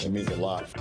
It means a lot.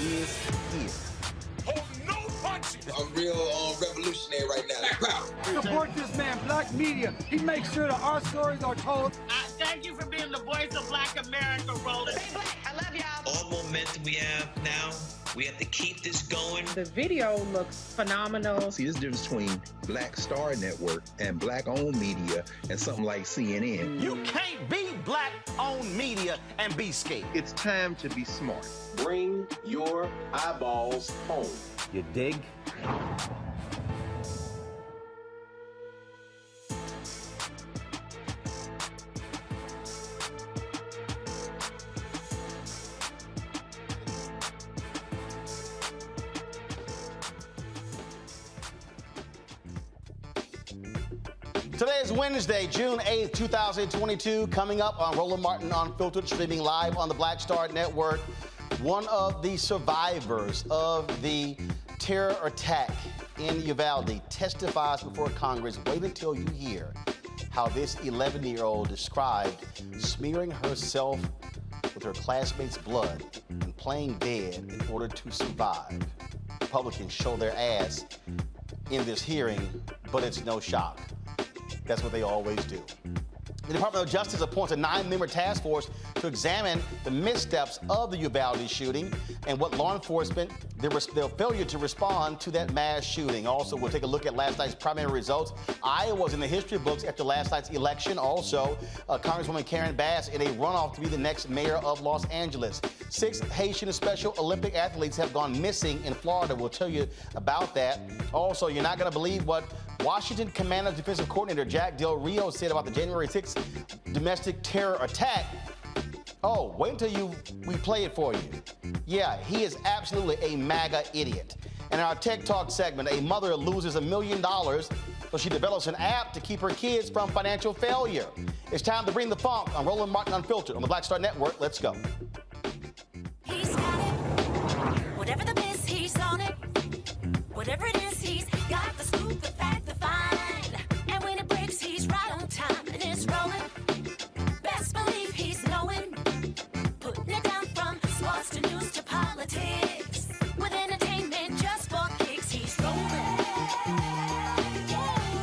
is here. Oh, no punches! I'm real revolutionary right now. Support this man, Black Media. He makes sure that our stories are told. Thank you for being the voice of Black America, Roland. Stay black. I love y'all. All momentum we have now, we have to keep this going. The video looks phenomenal. See, there's a difference between Black Star Network and Black-owned media and something like CNN. You can't be Black-owned media and be scared. It's time to be smart. Bring your eyeballs home. You dig? Today is Wednesday, June 8th, 2022. Coming up on Roland Martin Unfiltered, streaming live on the Black Star Network. One of the survivors of the terror attack in Uvalde testifies before Congress. Wait until you hear how this 11-year-old described smearing herself with her classmates' blood and playing dead in order to survive. Republicans show their ass in this hearing, but it's no shock. That's what they always do. The Department of Justice appoints a 9-member task force to examine the missteps of the Uvalde shooting and what law enforcement, their failure to respond to that mass shooting. Also, we'll take a look at last night's primary results. Iowa's in the history books after last night's election. Also, Congresswoman Karen Bass in a runoff to be the next mayor of Los Angeles. 6 Haitian Special Olympic athletes have gone missing in Florida. We'll tell you about that. Also, you're not going to believe what Washington Commanders defensive coordinator Jack Del Rio said about the January 6th domestic terror attack. Oh, wait until we play it for you. Yeah, he is absolutely a MAGA idiot. In our Tech Talk segment, a mother loses $1 million, so she develops an app to keep her kids from financial failure. It's time to bring the funk on Roland Martin Unfiltered on the Black Star Network. Let's go. He's got it. Whatever the miss, he's on it. Whatever it is, he's got the scoop, the fact, the find. And when it breaks, he's right on time and it's rolling. Best believe he's knowing. Putting it down from sports to news to politics. With entertainment just for kicks, he's rolling.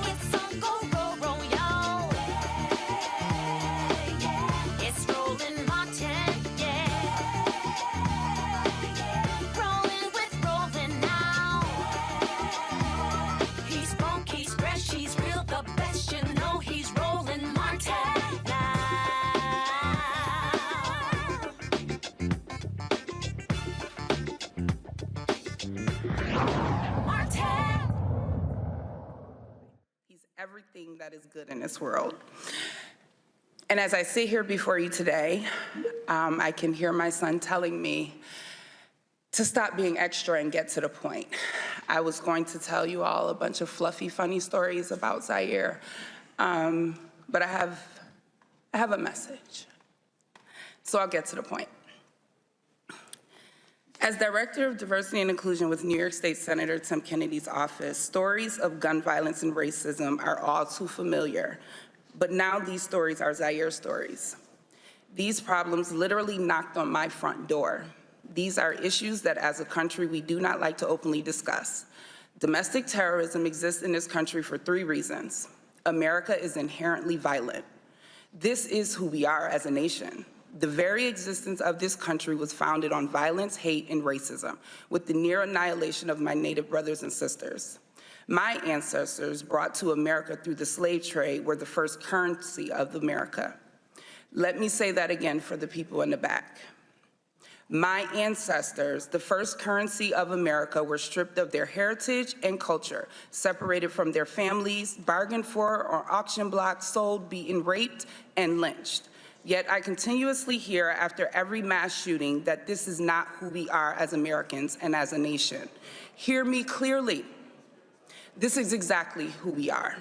It's on Go, roll, y'all. It's Roland Martin, yeah. Rolling with Roland now. He's funk, he's fresh, he's real, the best, you know he's Roland Martin now. Martin. He's everything that is good in this world. And as I sit here before you today, I can hear my son telling me to stop being extra and get to the point. I was going to tell you all a bunch of fluffy, funny stories about Zaire, but I have a message. So I'll get to the point. As Director of Diversity and Inclusion with New York State Senator Tim Kennedy's office, stories of gun violence and racism are all too familiar, but now these stories are Zaire stories. These problems literally knocked on my front door. These are issues that as a country we do not like to openly discuss. Domestic terrorism exists in this country for 3 reasons. America is inherently violent. This is who we are as a nation. The very existence of this country was founded on violence, hate, and racism, with the near annihilation of my Native brothers and sisters. My ancestors brought to America through the slave trade were the first currency of America. Let me say that again for the people in the back. My ancestors, the first currency of America, were stripped of their heritage and culture, separated from their families, bargained for on auction blocks, sold, beaten, raped, and lynched. Yet I continuously hear after every mass shooting that this is not who we are as Americans and as a nation. Hear me clearly. This is exactly who we are.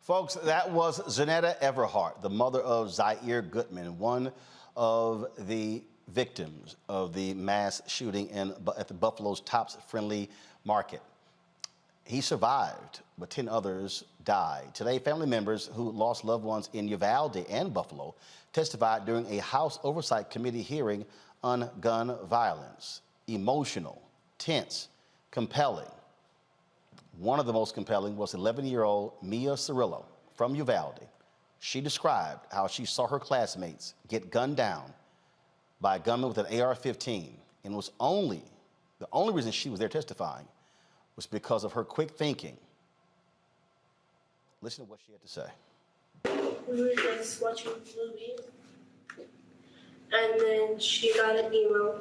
Folks, that was Zanetta Everhart, the mother of Zaire Goodman, one of the victims of the mass shooting at the Buffalo's Tops Friendly Market. He survived, but 10 others died. Today, family members who lost loved ones in Uvalde and Buffalo testified during a House Oversight Committee hearing on gun violence. emotional, tense, compelling. One of the most compelling was 11-year-old Miah Cerrillo from Uvalde. She described how she saw her classmates get gunned down by a gunman with an AR-15, and the only reason she was there testifying was because of her quick thinking. Listen to what she had to say. We were just watching a movie, and then she got an email,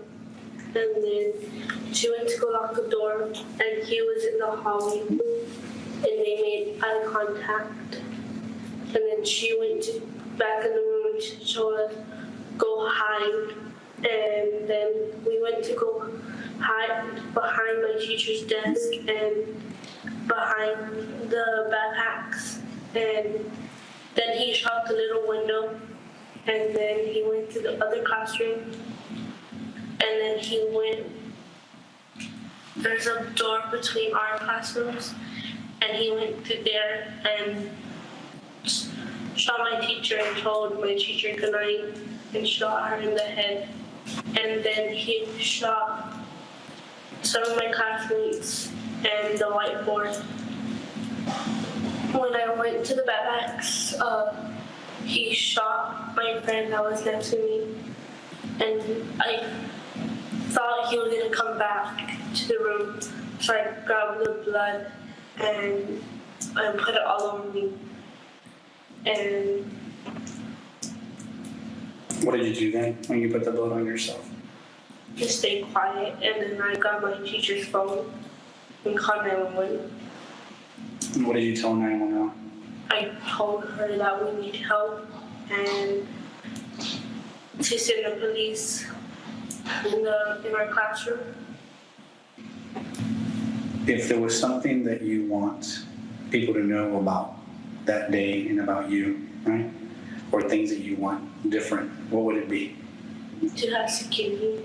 and then she went to go lock the door, and he was in the hallway, and they made eye contact, and then she went back in the room and she told us, go hide, and then we went to go hide behind my teacher's desk and behind the backpacks, and then he shot the little window, and then he went to the other classroom, and then he went, there's a door between our classrooms, and he went to there and shot my teacher and told my teacher goodnight and shot her in the head. And then he shot some of my classmates and the whiteboard. When I went to the backpacks, he shot my friend that was next to me, and I thought he was gonna come back to the room, so I grabbed the blood and put it all over me. And what did you do then when you put the blood on yourself? Just stay quiet, and then I got my teacher's phone and called 911. And what did you tell 911? I told her that we need help and to send the police in our classroom. If there was something that you want people to know about that day and about you, right? Or things that you want different, what would it be? To have security.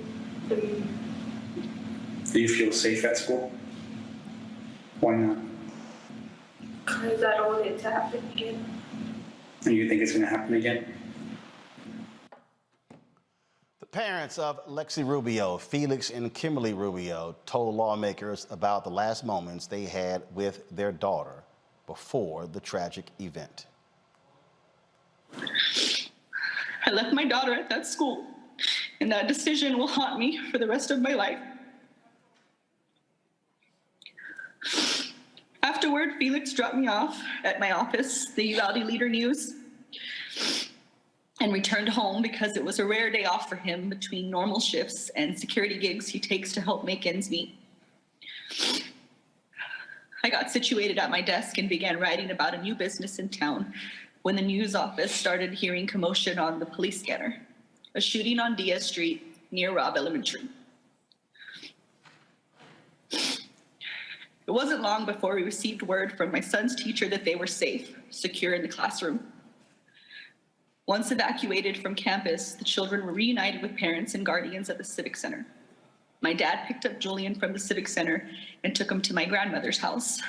Do you feel safe at school? Why not? Because I don't want it to happen again. And you think it's going to happen again? The parents of Lexi Rubio, Felix and Kimberly Rubio, told lawmakers about the last moments they had with their daughter before the tragic event. I left my daughter at that school, and that decision will haunt me for the rest of my life. Afterward, Felix dropped me off at my office, the Uvalde Leader News, and returned home because it was a rare day off for him between normal shifts and security gigs he takes to help make ends meet. I got situated at my desk and began writing about a new business in town when the news office started hearing commotion on the police scanner, a shooting on Diaz Street near Robb Elementary. It wasn't long before we received word from my son's teacher that they were safe, secure in the classroom. Once evacuated from campus, the children were reunited with parents and guardians at the Civic Center. My dad picked up Julian from the Civic Center and took him to my grandmother's house.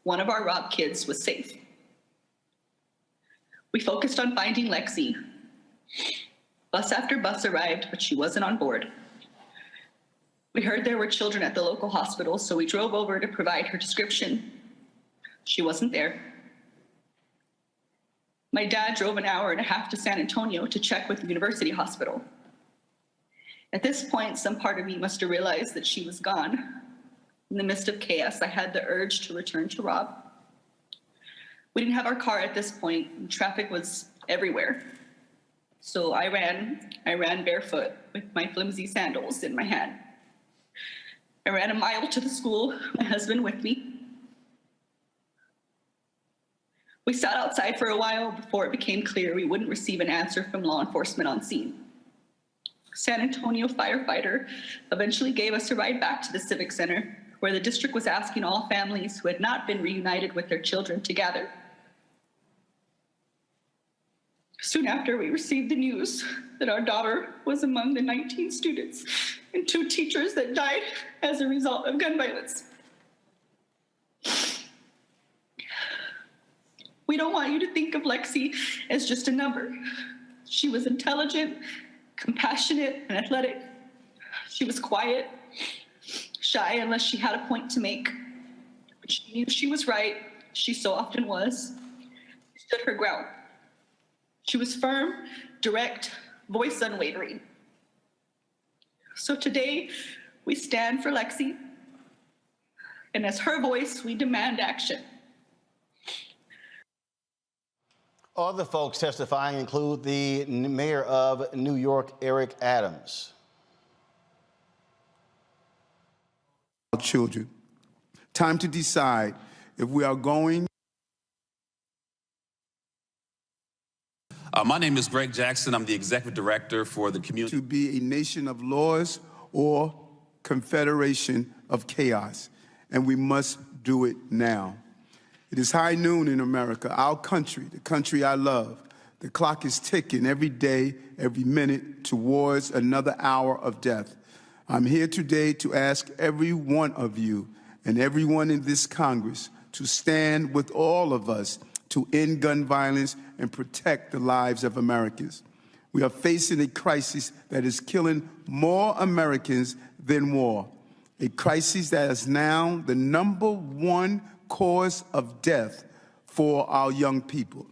One of our Robb kids was safe. We focused on finding Lexi. Bus after bus arrived, but she wasn't on board. We heard there were children at the local hospital, so we drove over to provide her description. She wasn't there. My dad drove an hour and a half to San Antonio to check with the university hospital. At this point, some part of me must have realized that she was gone. In the midst of chaos, I had the urge to return to Robb. We didn't have our car at this point, and traffic was everywhere. So I ran barefoot with my flimsy sandals in my hand. I ran a mile to the school, my husband with me. We sat outside for a while before it became clear we wouldn't receive an answer from law enforcement on scene. San Antonio firefighter eventually gave us a ride back to the Civic Center, where the district was asking all families who had not been reunited with their children to gather. Soon after, we received the news that our daughter was among the 19 students and 2 teachers that died as a result of gun violence. We don't want you to think of Lexi as just a number. She was intelligent, compassionate, and athletic. She was quiet, shy unless she had a point to make. But she knew she was right. She so often was. She stood her ground. She was firm, direct, voice unwavering. So today, we stand for Lexi, and as her voice, we demand action. Other folks testifying include the mayor of New York, Eric Adams. Children, time to decide if we are going. My name is Greg Jackson. I'm the executive director for the community. To be a nation of laws or confederation of chaos, and we must do it now. It is high noon in America, our country, the country I love. The clock is ticking every day, every minute towards another hour of death. I'm here today to ask every one of you and everyone in this Congress to stand with all of us to end gun violence and protect the lives of Americans. We are facing a crisis that is killing more Americans than war, a crisis that is now the #1 cause of death for our young people.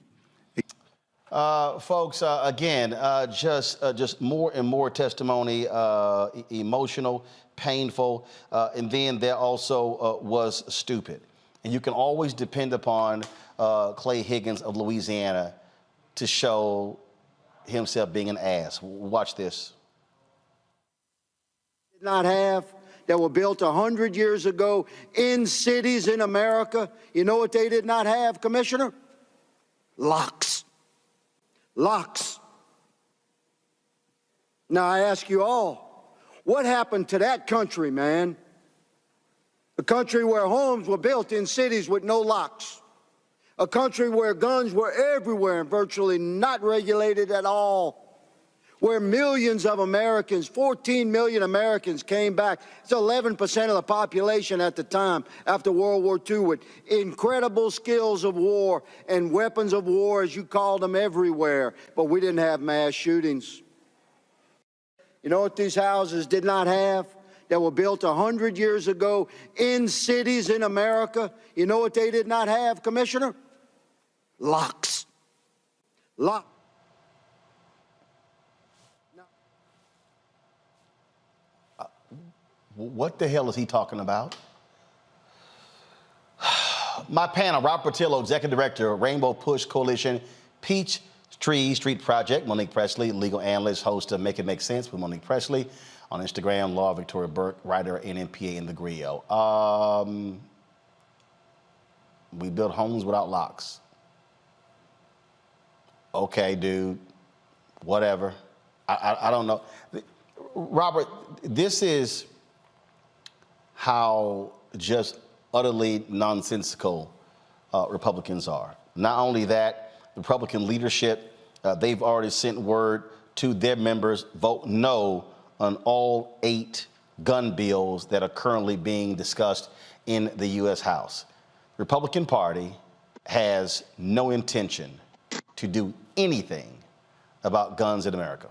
Folks, again, just more and more testimony, emotional, painful, and then there also was stupid. And you can always depend upon Clay Higgins of Louisiana to show himself being an ass. Watch this. Did not have, that were built 100 years ago in cities in America. You know what they did not have, Commissioner? Locks. Locks. Now I ask you all, what happened to that country, man? A country where homes were built in cities with no locks. A country where guns were everywhere and virtually not regulated at all. Where millions of Americans, 14 million Americans came back. It's 11% of the population at the time after World War II with incredible skills of war and weapons of war, as you called them, everywhere. But we didn't have mass shootings. You know what these houses did not have? That were built 100 years ago in cities in America. You know what they did not have, Commissioner? Locks. Locks. What the hell is he talking about? My panel, Rob Portillo, Executive Director, Rainbow Push Coalition, Peach Tree Street Project, Monique Presley, legal analyst, host of Make It Make Sense with Monique Presley. On Instagram, Law Victoria Burke, writer, NMPA in the Griot. We build homes without locks. Okay, dude, whatever. I don't know. Robert, this is how just utterly nonsensical Republicans are. Not only that, the Republican leadership, they've already sent word to their members, vote no on all 8 gun bills that are currently being discussed in the U.S. House. The Republican Party has no intention to do anything about guns in America.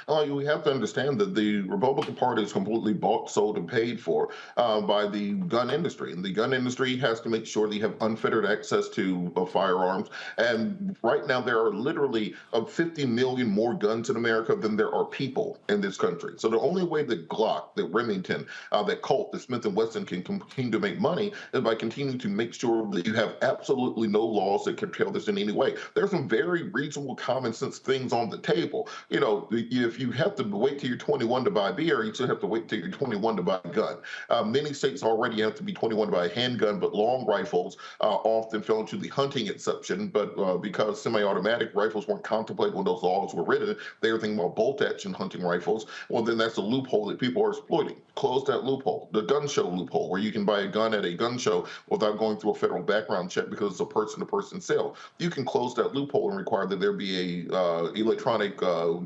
We have to understand that the Republican Party is completely bought, sold, and paid for by the gun industry. And the gun industry has to make sure they have unfettered access to firearms. And right now, there are literally 50 million more guns in America than there are people in this country. So the only way that Glock, that Remington, that Colt, that Smith & Wesson can continue to make money is by continuing to make sure that you have absolutely no laws that curtail this in any way. There's some very reasonable common sense things on the table. You know, if you have to wait till you're 21 to buy beer, you still have to wait till you're 21 to buy a gun. Many states already have to be 21 to buy a handgun, but long rifles often fell into the hunting exception. But because semi-automatic rifles weren't contemplated when those laws were written, they were thinking about bolt-action hunting rifles. Well, then that's a loophole that people are exploiting. Close that loophole. The gun show loophole, where you can buy a gun at a gun show without going through a federal background check because it's a person-to-person sale. You can close that loophole and require that there be a electronic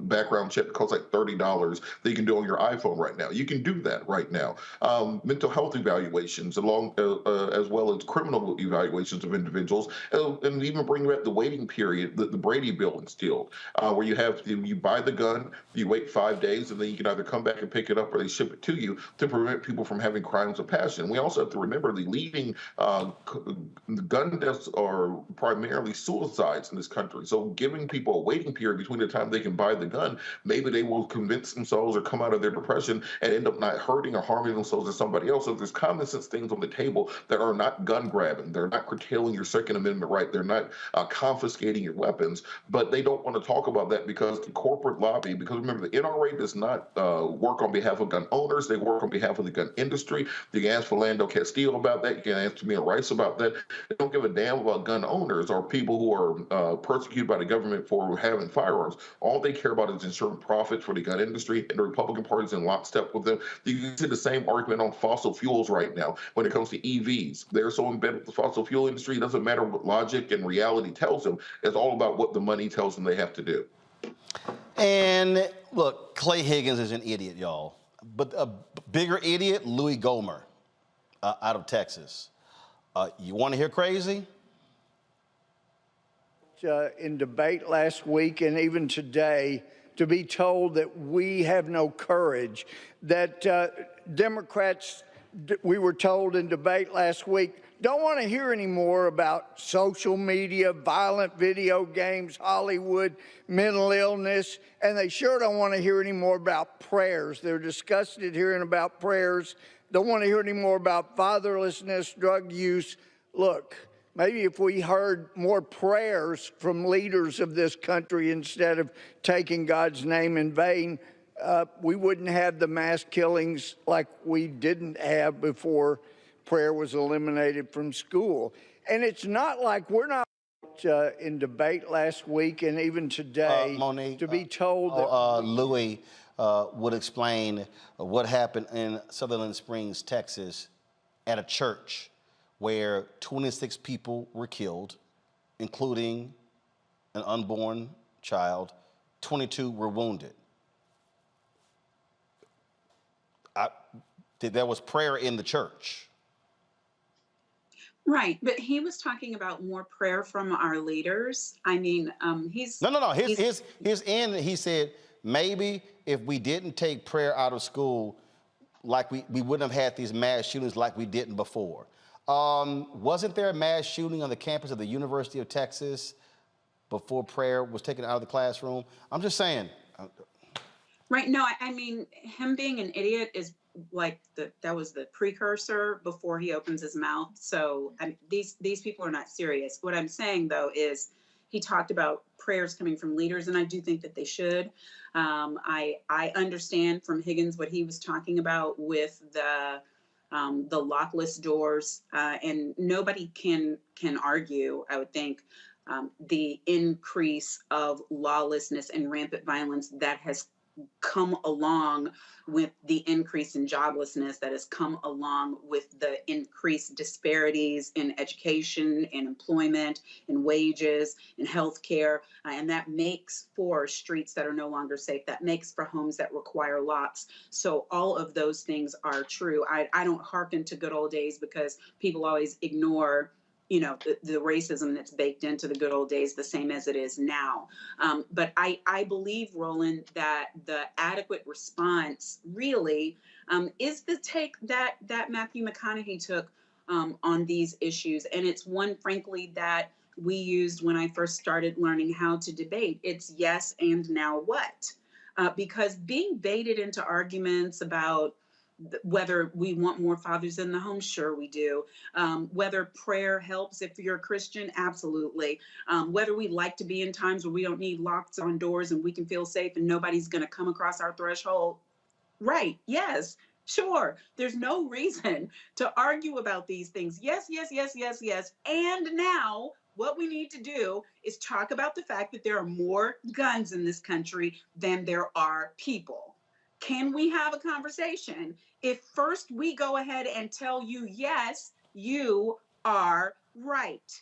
background check Snapchat that costs like $30 that you can do on your iPhone right now. You can do that right now. Mental health evaluations, along as well as criminal evaluations of individuals, and even bring back the waiting period that the Brady bill instilled, where you buy the gun, you wait 5 days, and then you can either come back and pick it up or they ship it to you to prevent people from having crimes of passion. We also have to remember the leading gun deaths are primarily suicides in this country. So giving people a waiting period between the time they can buy the gun, maybe they will convince themselves or come out of their depression and end up not hurting or harming themselves or somebody else. So there's common sense things on the table that are not gun grabbing. They're not curtailing your Second Amendment right. They're not confiscating your weapons, but they don't want to talk about that because the corporate lobby, because remember, the NRA does not work on behalf of gun owners. They work on behalf of the gun industry. You can ask Philando Castile about that. You can ask Tamir Rice about that. They don't give a damn about gun owners or people who are persecuted by the government for having firearms. All they care about is ensuring profit for the gun industry, and the Republican Party is in lockstep with them. You can see the same argument on fossil fuels right now when it comes to EVs. They're so embedded with the fossil fuel industry, it doesn't matter what logic and reality tells them. It's all about what the money tells them they have to do. And look, Clay Higgins is an idiot, y'all. But a bigger idiot, Louis Gohmert, out of Texas. You want to hear crazy? In debate last week and even today, to be told that we have no courage, that Democrats, we were told in debate last week, don't want to hear any more about social media, violent video games, Hollywood, mental illness, and they sure don't want to hear any more about prayers. They're disgusted hearing about prayers, don't want to hear any more about fatherlessness, drug use. Look, maybe if we heard more prayers from leaders of this country instead of taking God's name in vain, we wouldn't have the mass killings like we didn't have before prayer was eliminated from school. And it's not like we're not in debate last week and even today, Monique, to be told that Louis would explain what happened in Sutherland Springs, Texas, at a church where 26 people were killed, including an unborn child. 22 were wounded. There was prayer in the church. Right, but he was talking about more prayer from our leaders. I mean, he's... No. His end, he said, maybe if we didn't take prayer out of school, like we wouldn't have had these mass shootings like we didn't before. Wasn't there a mass shooting on the campus of the University of Texas before prayer was taken out of the classroom? I'm just saying. Right, no, I mean, him being an idiot is like that was the precursor before he opens his mouth. So these people are not serious. What I'm saying, though, is he talked about prayers coming from leaders, and I do think that they should. I understand from Higgins what he was talking about with the lockless doors, and nobody can argue, I would think, the increase of lawlessness and rampant violence that has come along with the increase in joblessness, that has come along with the increased disparities in education and employment and wages and healthcare. And that makes for streets that are no longer safe. That makes for homes that require locks. So all of those things are true. I don't hearken to good old days because people always ignore the racism that's baked into the good old days, the same as it is now. But I believe, Roland, that the adequate response really is the take that Matthew McConaughey took on these issues. And it's one, frankly, that we used when I first started learning how to debate. It's yes, and now what? Because being baited into arguments about whether we want more fathers in the home, sure we do. Whether prayer helps if you're a Christian, absolutely. Whether we like to be in times where we don't need locks on doors and we can feel safe and nobody's going to come across our threshold, right, yes, sure. There's no reason to argue about these things. Yes, yes, yes, yes, yes. And now what we need to do is talk about the fact that there are more guns in this country than there are people. Can we have a conversation if first we go ahead and tell you, yes, you are right.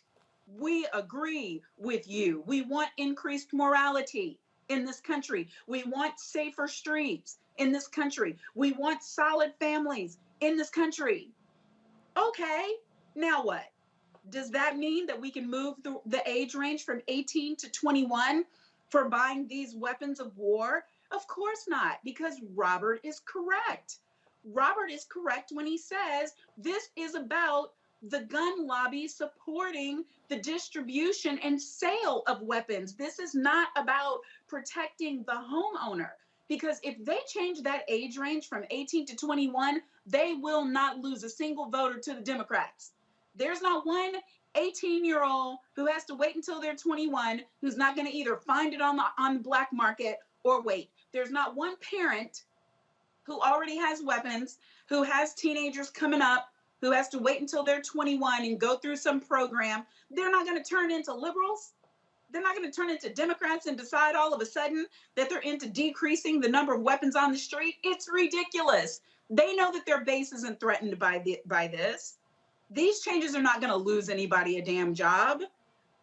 We agree with you. We want increased morality. in this country. We want safer streets in this country. We want solid families in this country. Okay, now what? Does that mean that we can move the age range from 18 to 21 for buying these weapons of war? Of course not, because Robert is correct. Robert is correct when he says this is about the gun lobby supporting the distribution and sale of weapons. This is not about protecting the homeowner, because if they change that age range from 18 to 21, they will not lose a single voter to the Democrats. There's not one 18-year-old who has to wait until they're 21 who's not going to either find it on the black market or wait. There's not one parent who already has weapons, who has teenagers coming up, who has to wait until they're 21 and go through some program. They're not going to turn into liberals. They're not going to turn into Democrats and decide all of a sudden that they're into decreasing the number of weapons on the street. It's ridiculous. They know that their base isn't threatened by this. These changes are not going to lose anybody a damn job.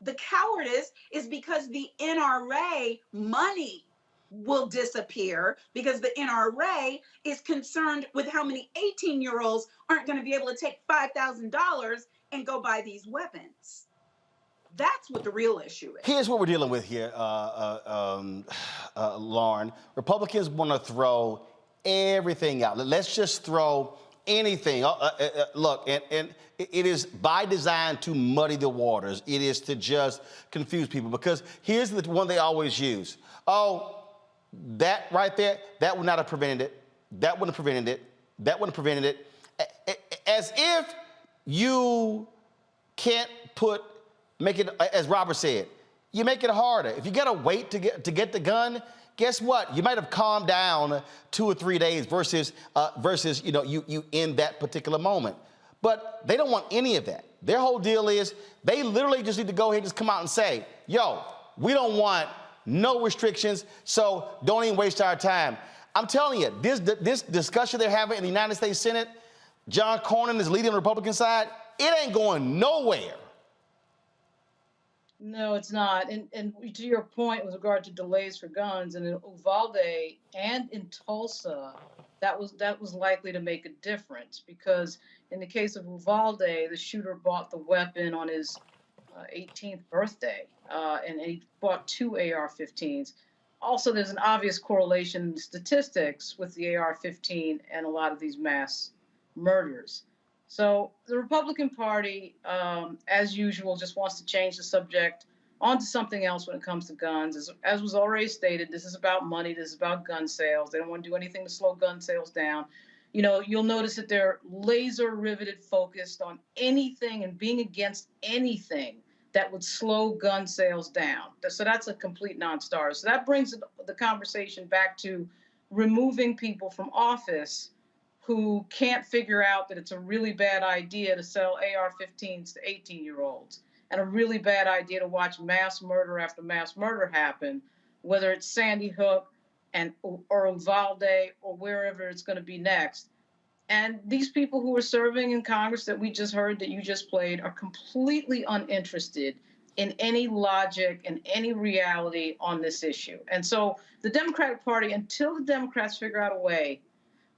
The cowardice is because the NRA money will disappear, because the NRA is concerned with how many 18-year-olds aren't going to be able to take $5,000 and go buy these weapons. That's what the real issue is. Here's what we're dealing with here, Lauren. Republicans want to throw everything out. Let's just throw anything. Look, and it is by design to muddy the waters. It is to just confuse people, because here's the one they always use. Oh, that right there, that would not have prevented it. That wouldn't have prevented it. That wouldn't have prevented it. As if you can't make it, as Robert said, you make it harder. If you gotta wait to get the gun, guess what? You might have calmed down 2 or 3 days versus you in that particular moment. But they don't want any of that. Their whole deal is they literally just need to go ahead and just come out and say, yo, we don't want no restrictions, so don't even waste our time. I'm telling you, this discussion they're having in the United States Senate, John Cornyn is leading the Republican side, it ain't going nowhere. No, it's not. And to your point with regard to delays for guns, and in Uvalde and in Tulsa, that was likely to make a difference, because in the case of Uvalde, the shooter bought the weapon on his 18th birthday, and he bought 2 AR-15s. Also, there's an obvious correlation in statistics with the AR-15 and a lot of these mass murders. So the Republican Party, as usual, just wants to change the subject onto something else when it comes to guns. As was already stated, this is about money. This is about gun sales. They don't want to do anything to slow gun sales down. You know, you'll notice that they're laser riveted focused on anything and being against anything that would slow gun sales down. So that's a complete non-starter. So that brings the conversation back to removing people from office who can't figure out that it's a really bad idea to sell AR-15s to 18-year-olds, and a really bad idea to watch mass murder after mass murder happen, whether it's Sandy Hook or Uvalde or wherever it's going to be next. And these people who are serving in Congress that we just heard, that you just played, are completely uninterested in any logic and any reality on this issue. And so the Democratic Party, until the Democrats figure out a way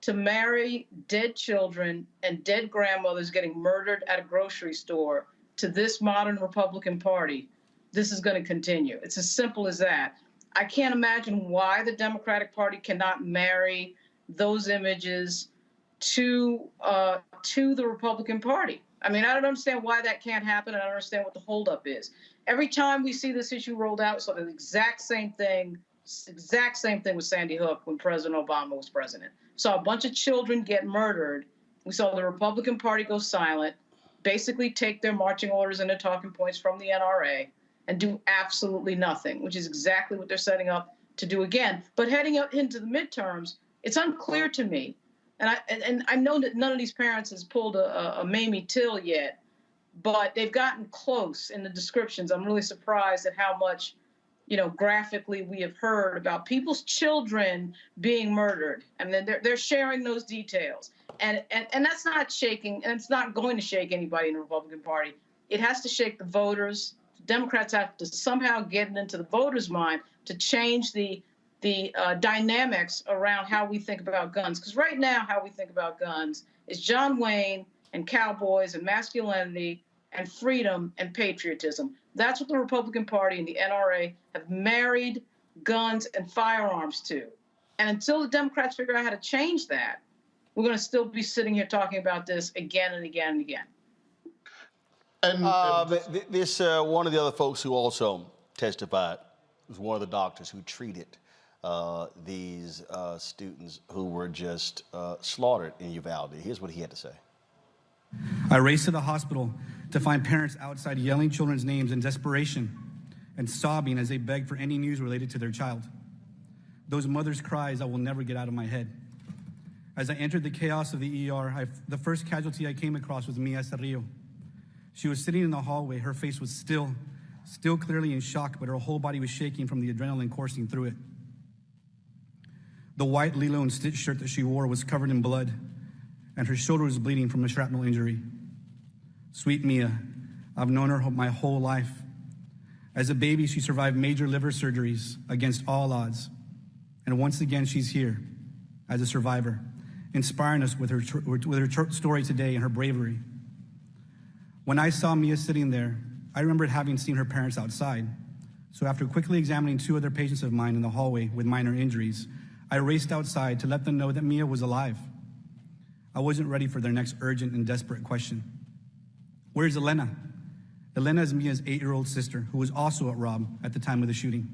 to marry dead children and dead grandmothers getting murdered at a grocery store to this modern Republican Party, this is going to continue. It's as simple as that. I can't imagine why the Democratic Party cannot marry those images to the Republican Party. I mean, I don't understand why that can't happen. I don't understand what the holdup is. Every time we see this issue rolled out, it's the exact same thing with Sandy Hook when President Obama was president. Saw a bunch of children get murdered. We saw the Republican Party go silent, basically take their marching orders and their talking points from the NRA and do absolutely nothing, which is exactly what they're setting up to do again. But heading up into the midterms, it's unclear to me. And I know that none of these parents has pulled a Mamie Till yet, but they've gotten close in the descriptions. I'm really surprised at how much, graphically we have heard about people's children being murdered. And then they're sharing those details. And that's not shaking, and it's not going to shake anybody in the Republican Party. It has to shake the voters Democrats have to somehow get it into the voters' mind to change the dynamics around how we think about guns. Because right now, how we think about guns is John Wayne and cowboys and masculinity and freedom and patriotism. That's what the Republican Party and the NRA have married guns and firearms to. And until the Democrats figure out how to change that, we're going to still be sitting here talking about this again and again and again. This one of the other folks who also testified was one of the doctors who treated these students who were just slaughtered in Uvalde. Here's what he had to say. I raced to the hospital to find parents outside yelling children's names in desperation and sobbing as they begged for any news related to their child. Those mothers' cries I will never get out of my head. As I entered the chaos of the ER, the first casualty I came across was Miah Cerrillo. She was sitting in the hallway. Her face was still clearly in shock, but her whole body was shaking from the adrenaline coursing through it. The white Lilo and Stitch shirt that she wore was covered in blood, and her shoulder was bleeding from a shrapnel injury. Sweet Miah, I've known her my whole life. As a baby, she survived major liver surgeries against all odds. And once again, she's here as a survivor, inspiring us with her story today and her bravery. When I saw Miah sitting there, I remembered having seen her parents outside. So after quickly examining 2 other patients of mine in the hallway with minor injuries, I raced outside to let them know that Miah was alive. I wasn't ready for their next urgent and desperate question. Where's Elena? Elena is Mia's 8-year-old sister, who was also at Rob at the time of the shooting.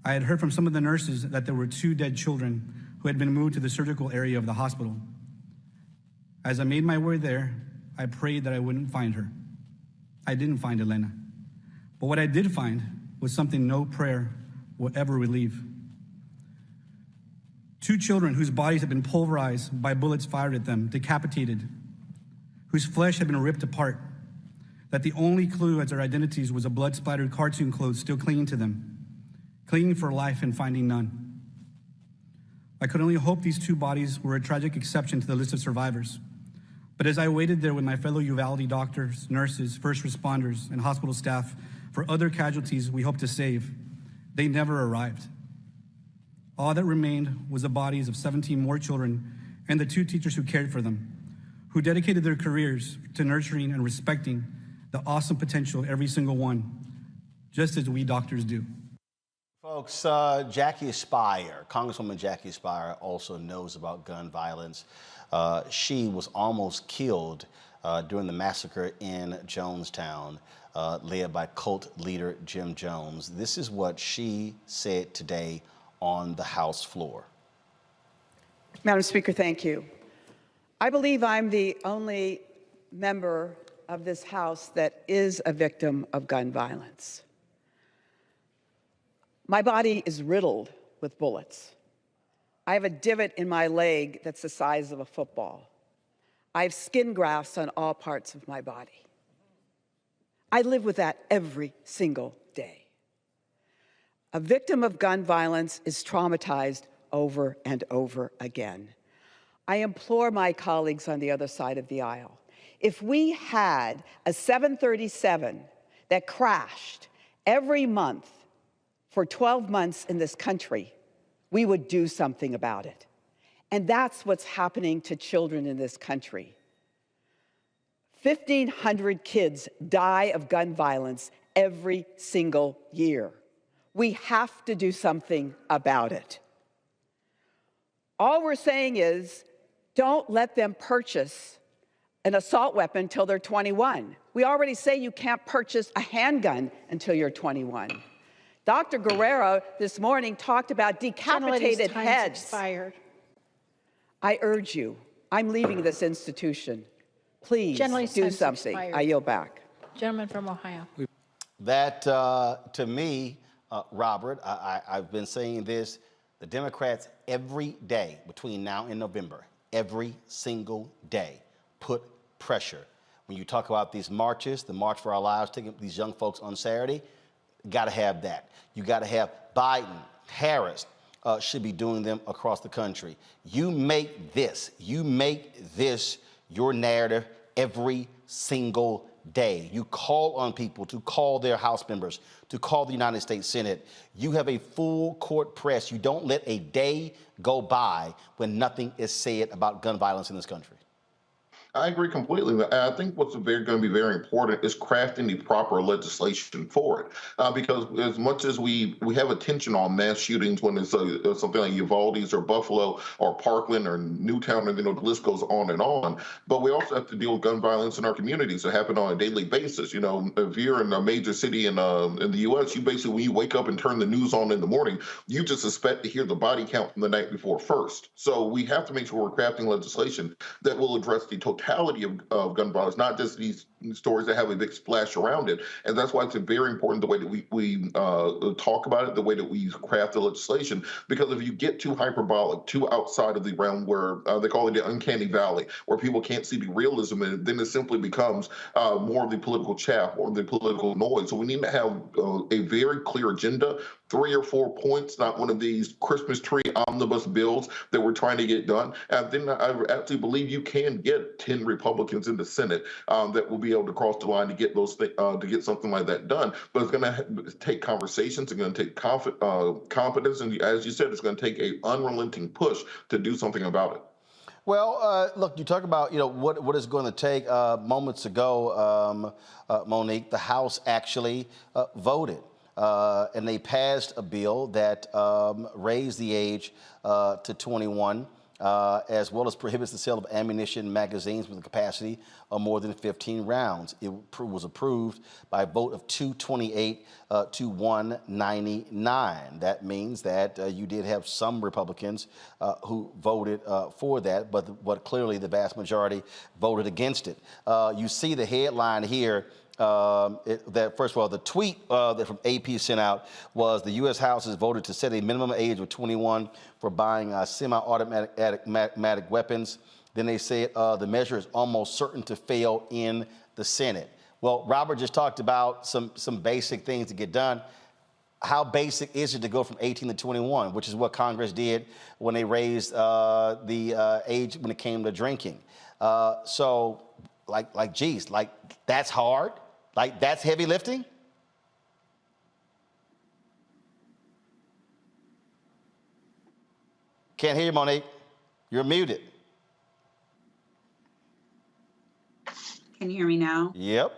I had heard from some of the nurses that there were 2 dead children who had been moved to the surgical area of the hospital. As I made my way there, I prayed that I wouldn't find her. I didn't find Elena. But what I did find was something no prayer will ever relieve. 2 children whose bodies had been pulverized by bullets fired at them, decapitated, whose flesh had been ripped apart, that the only clue as their identities was a blood-splattered cartoon clothes still clinging to them, clinging for life and finding none. I could only hope these 2 bodies were a tragic exception to the list of survivors. But as I waited there with my fellow Uvalde doctors, nurses, first responders, and hospital staff for other casualties we hope to save, they never arrived. All that remained was the bodies of 17 more children and the 2 teachers who cared for them, who dedicated their careers to nurturing and respecting the awesome potential of every single one, just as we doctors do. Folks, Jackie Spire, Congresswoman Jackie Spire, also knows about gun violence. She was almost killed during the massacre in Jonestown, led by cult leader Jim Jones. This is what she said today on the House floor. Madam Speaker, thank you. I believe I'm the only member of this House that is a victim of gun violence. My body is riddled with bullets. I have a divot in my leg that's the size of a football. I have skin grafts on all parts of my body. I live with that every single day. A victim of gun violence is traumatized over and over again. I implore my colleagues on the other side of the aisle, if we had a 737 that crashed every month for 12 months in this country, we would do something about it. And that's what's happening to children in this country. 1,500 kids die of gun violence every single year. We have to do something about it. All we're saying is, don't let them purchase an assault weapon until they're 21. We already say you can't purchase a handgun until you're 21. Dr. Guerrero this morning talked about decapitated heads. Expired. I urge you, I'm leaving this institution. Please do something. I yield back. Gentleman from Ohio. That, to me, Robert, I've been saying this, the Democrats every day between now and November, every single day, put pressure. When you talk about these marches, the March for Our Lives, taking these young folks on Saturday, got to have that. You got to have Biden, Harris should be doing them across the country. You make this your narrative every single day, you call on people to call their House members, to call the United States Senate. You have a full court press. You don't let a day go by when nothing is said about gun violence in this country. I agree completely. I think what's going to be very important is crafting the proper legislation for it. Because as much as we have attention on mass shootings when it's something like Uvalde or Buffalo or Parkland or Newtown, and the list goes on, but we also have to deal with gun violence in our communities that happen on a daily basis. If you're in a major city in the U.S., you basically, when you wake up and turn the news on in the morning, you just expect to hear the body count from the night before first. So we have to make sure we're crafting legislation that will address the totality of gun violence, not just these stories that have a big splash around it. And that's why it's very important the way that we talk about it, the way that we craft the legislation, because if you get too hyperbolic, too outside of the realm where they call it the uncanny valley, where people can't see the realism in it, then it simply becomes more of the political chaff or the political noise. So we need to have a very clear agenda, 3 or 4 points, not one of these Christmas tree omnibus bills that we're trying to get done. And then I actually believe you can get 10 Republicans in the Senate that will be able to cross the line to get those to get something like that done. But it's going to take conversations. It's going to take competence, and as you said, it's going to take an unrelenting push to do something about it. Well, look, you talk about what it's going to take. Moments ago, Monique, the House actually voted. And they passed a bill that raised the age to 21, as well as prohibits the sale of ammunition magazines with a capacity of more than 15 rounds. It was approved by a vote of 228 to 199. That means that you did have some Republicans who voted for that, but clearly the vast majority voted against it. You see the headline here. That first of all, the tweet that from AP sent out was the U.S. House has voted to set a minimum age of 21 for buying semi-automatic weapons. Then they say the measure is almost certain to fail in the Senate. Well, Robert just talked about some basic things to get done. How basic is it to go from 18 to 21, which is what Congress did when they raised the age when it came to drinking? So, geez, that's hard. That's heavy lifting? Can't hear you, Monique. You're muted. Can you hear me now? Yep.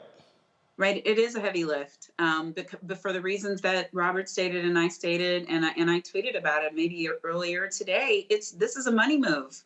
Right, it is a heavy lift, but for the reasons that Robert stated and I stated, and I tweeted about it maybe earlier today, this is a money move.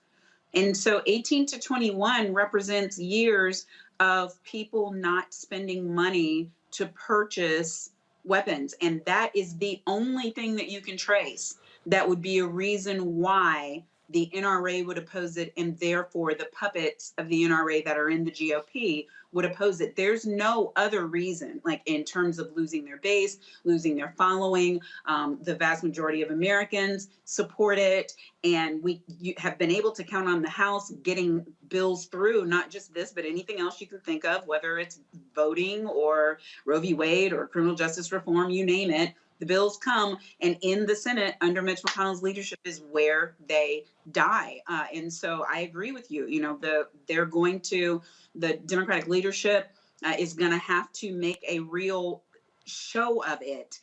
And so 18 to 21 represents years of people not spending money to purchase weapons. And that is the only thing that you can trace that would be a reason why the NRA would oppose it, and therefore the puppets of the NRA that are in the GOP would oppose it. There's no other reason, like in terms of losing their base, losing their following. The vast majority of Americans support it, and you have been able to count on the House getting bills through, not just this, but anything else you can think of, whether it's voting or Roe v. Wade or criminal justice reform, you name it. The bills come, and in the Senate under Mitch McConnell's leadership is where they die. And so I agree with you. The Democratic leadership is going to have to make a real show of it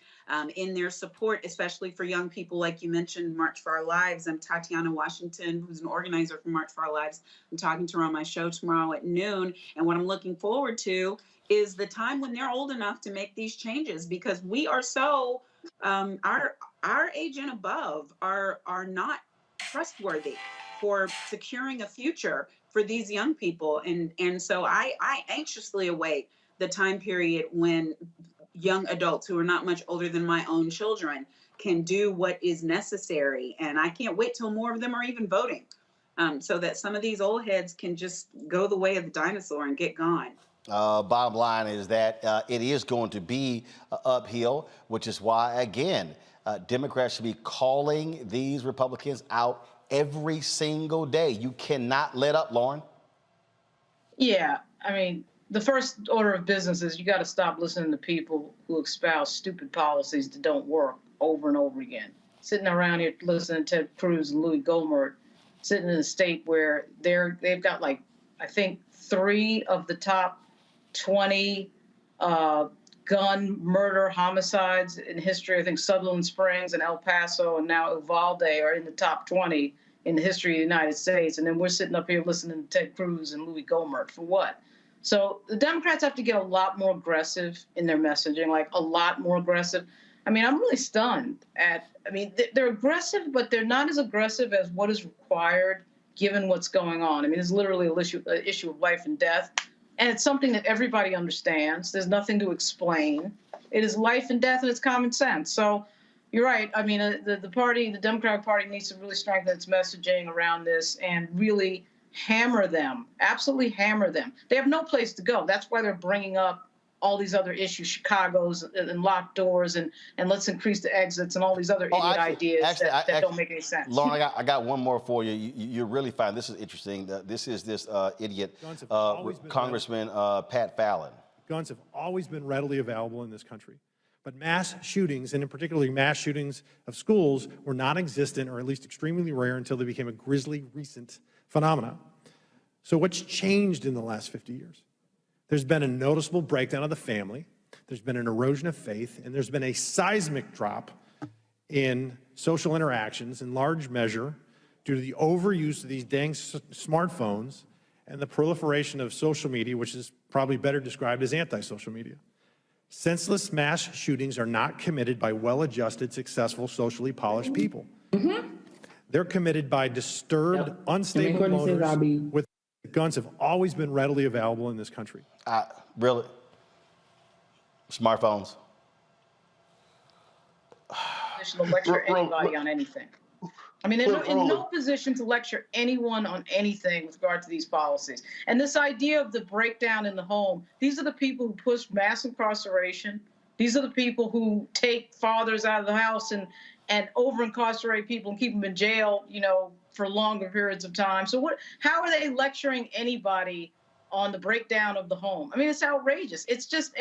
in their support, especially for young people, like you mentioned, March for Our Lives. I'm Tatiana Washington, who's an organizer for March for Our Lives. I'm talking to her on my show tomorrow at noon. And what I'm looking forward to is the time when they're old enough to make these changes, because we are so our age and above are not trustworthy for securing a future for these young people. And so I anxiously await the time period when young adults who are not much older than my own children can do what is necessary. And I can't wait till more of them are even voting, so that some of these old heads can just go the way of the dinosaur and get gone. Bottom line is that it is going to be uphill, which is why, again, Democrats should be calling these Republicans out every single day. You cannot let up, Lauren. Yeah, I mean, the first order of business is you got to stop listening to people who espouse stupid policies that don't work over and over again. Sitting around here listening to Ted Cruz and Louis Gohmert, sitting in a state where they've got I think 3 of the top 20 gun murder homicides in history. I think Sutherland Springs and El Paso and now Uvalde are in the top 20 in the history of the United States. And then we're sitting up here listening to Ted Cruz and Louis Gohmert for what? So the Democrats have to get a lot more aggressive in their messaging, like a lot more aggressive. I mean, I'm really stunned they're aggressive, but they're not as aggressive as what is required given what's going on. I mean, it's literally an issue of life and death. And it's something that everybody understands. There's nothing to explain. It is life and death, and it's common sense. So you're right. I mean, the Democratic Party needs to really strengthen its messaging around this and really hammer them, absolutely hammer them. They have no place to go. That's why they're bringing up all these other issues, Chicago's and locked doors and let's increase the exits and all these other idiot ideas that don't make any sense. Lauren, I got one more for you. You're really fine. This is interesting. This is this idiot Congressman Pat Fallon. Guns have always been readily available in this country. But mass shootings, and in particular mass shootings of schools, were non-existent or at least extremely rare until they became a grisly recent phenomenon. So what's changed in the last 50 years? There's been a noticeable breakdown of the family, there's been an erosion of faith, and there's been a seismic drop in social interactions in large measure due to the overuse of these dang smartphones and the proliferation of social media, which is probably better described as anti-social media. Senseless mass shootings are not committed by well-adjusted, successful, socially polished people. They're committed by disturbed, unstable loners with guns have always been readily available in this country. Really? Smartphones? To lecture anybody on anything. I mean, they're in no position to lecture anyone on anything with regard to these policies. And this idea of the breakdown in the home, these are the people who push mass incarceration. These are the people who take fathers out of the house and over-incarcerate people and keep them in jail, for longer periods of time. So how are they lecturing anybody on the breakdown of the home? I mean, it's outrageous. It's just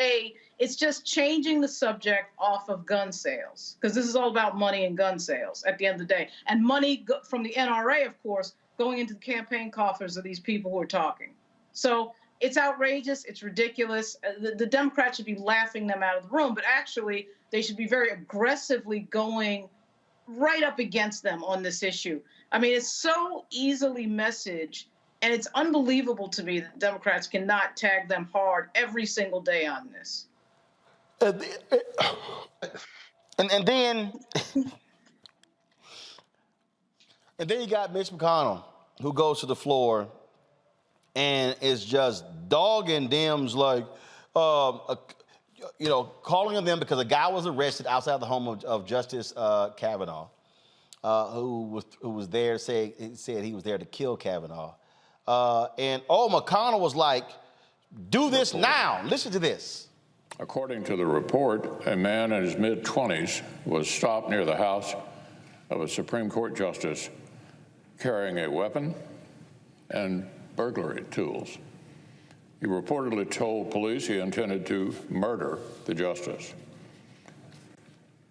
changing the subject off of gun sales, because this is all about money and gun sales at the end of the day. And money from the NRA, of course, going into the campaign coffers of these people who are talking. So it's outrageous. It's ridiculous. The Democrats should be laughing them out of the room, but actually they should be very aggressively going right up against them on this issue. I mean, it's so easily messaged, and it's unbelievable to me that Democrats cannot tag them hard every single day on this. And then you got Mitch McConnell, who goes to the floor and is just dogging Dems, like, calling on them because a guy was arrested outside the home of Justice Kavanaugh, who was there, said he was there to kill Kavanaugh. McConnell was like, do this now. Listen to this. According to the report, a man in his mid-20s was stopped near the house of a Supreme Court justice carrying a weapon and burglary tools. He reportedly told police he intended to murder the justice.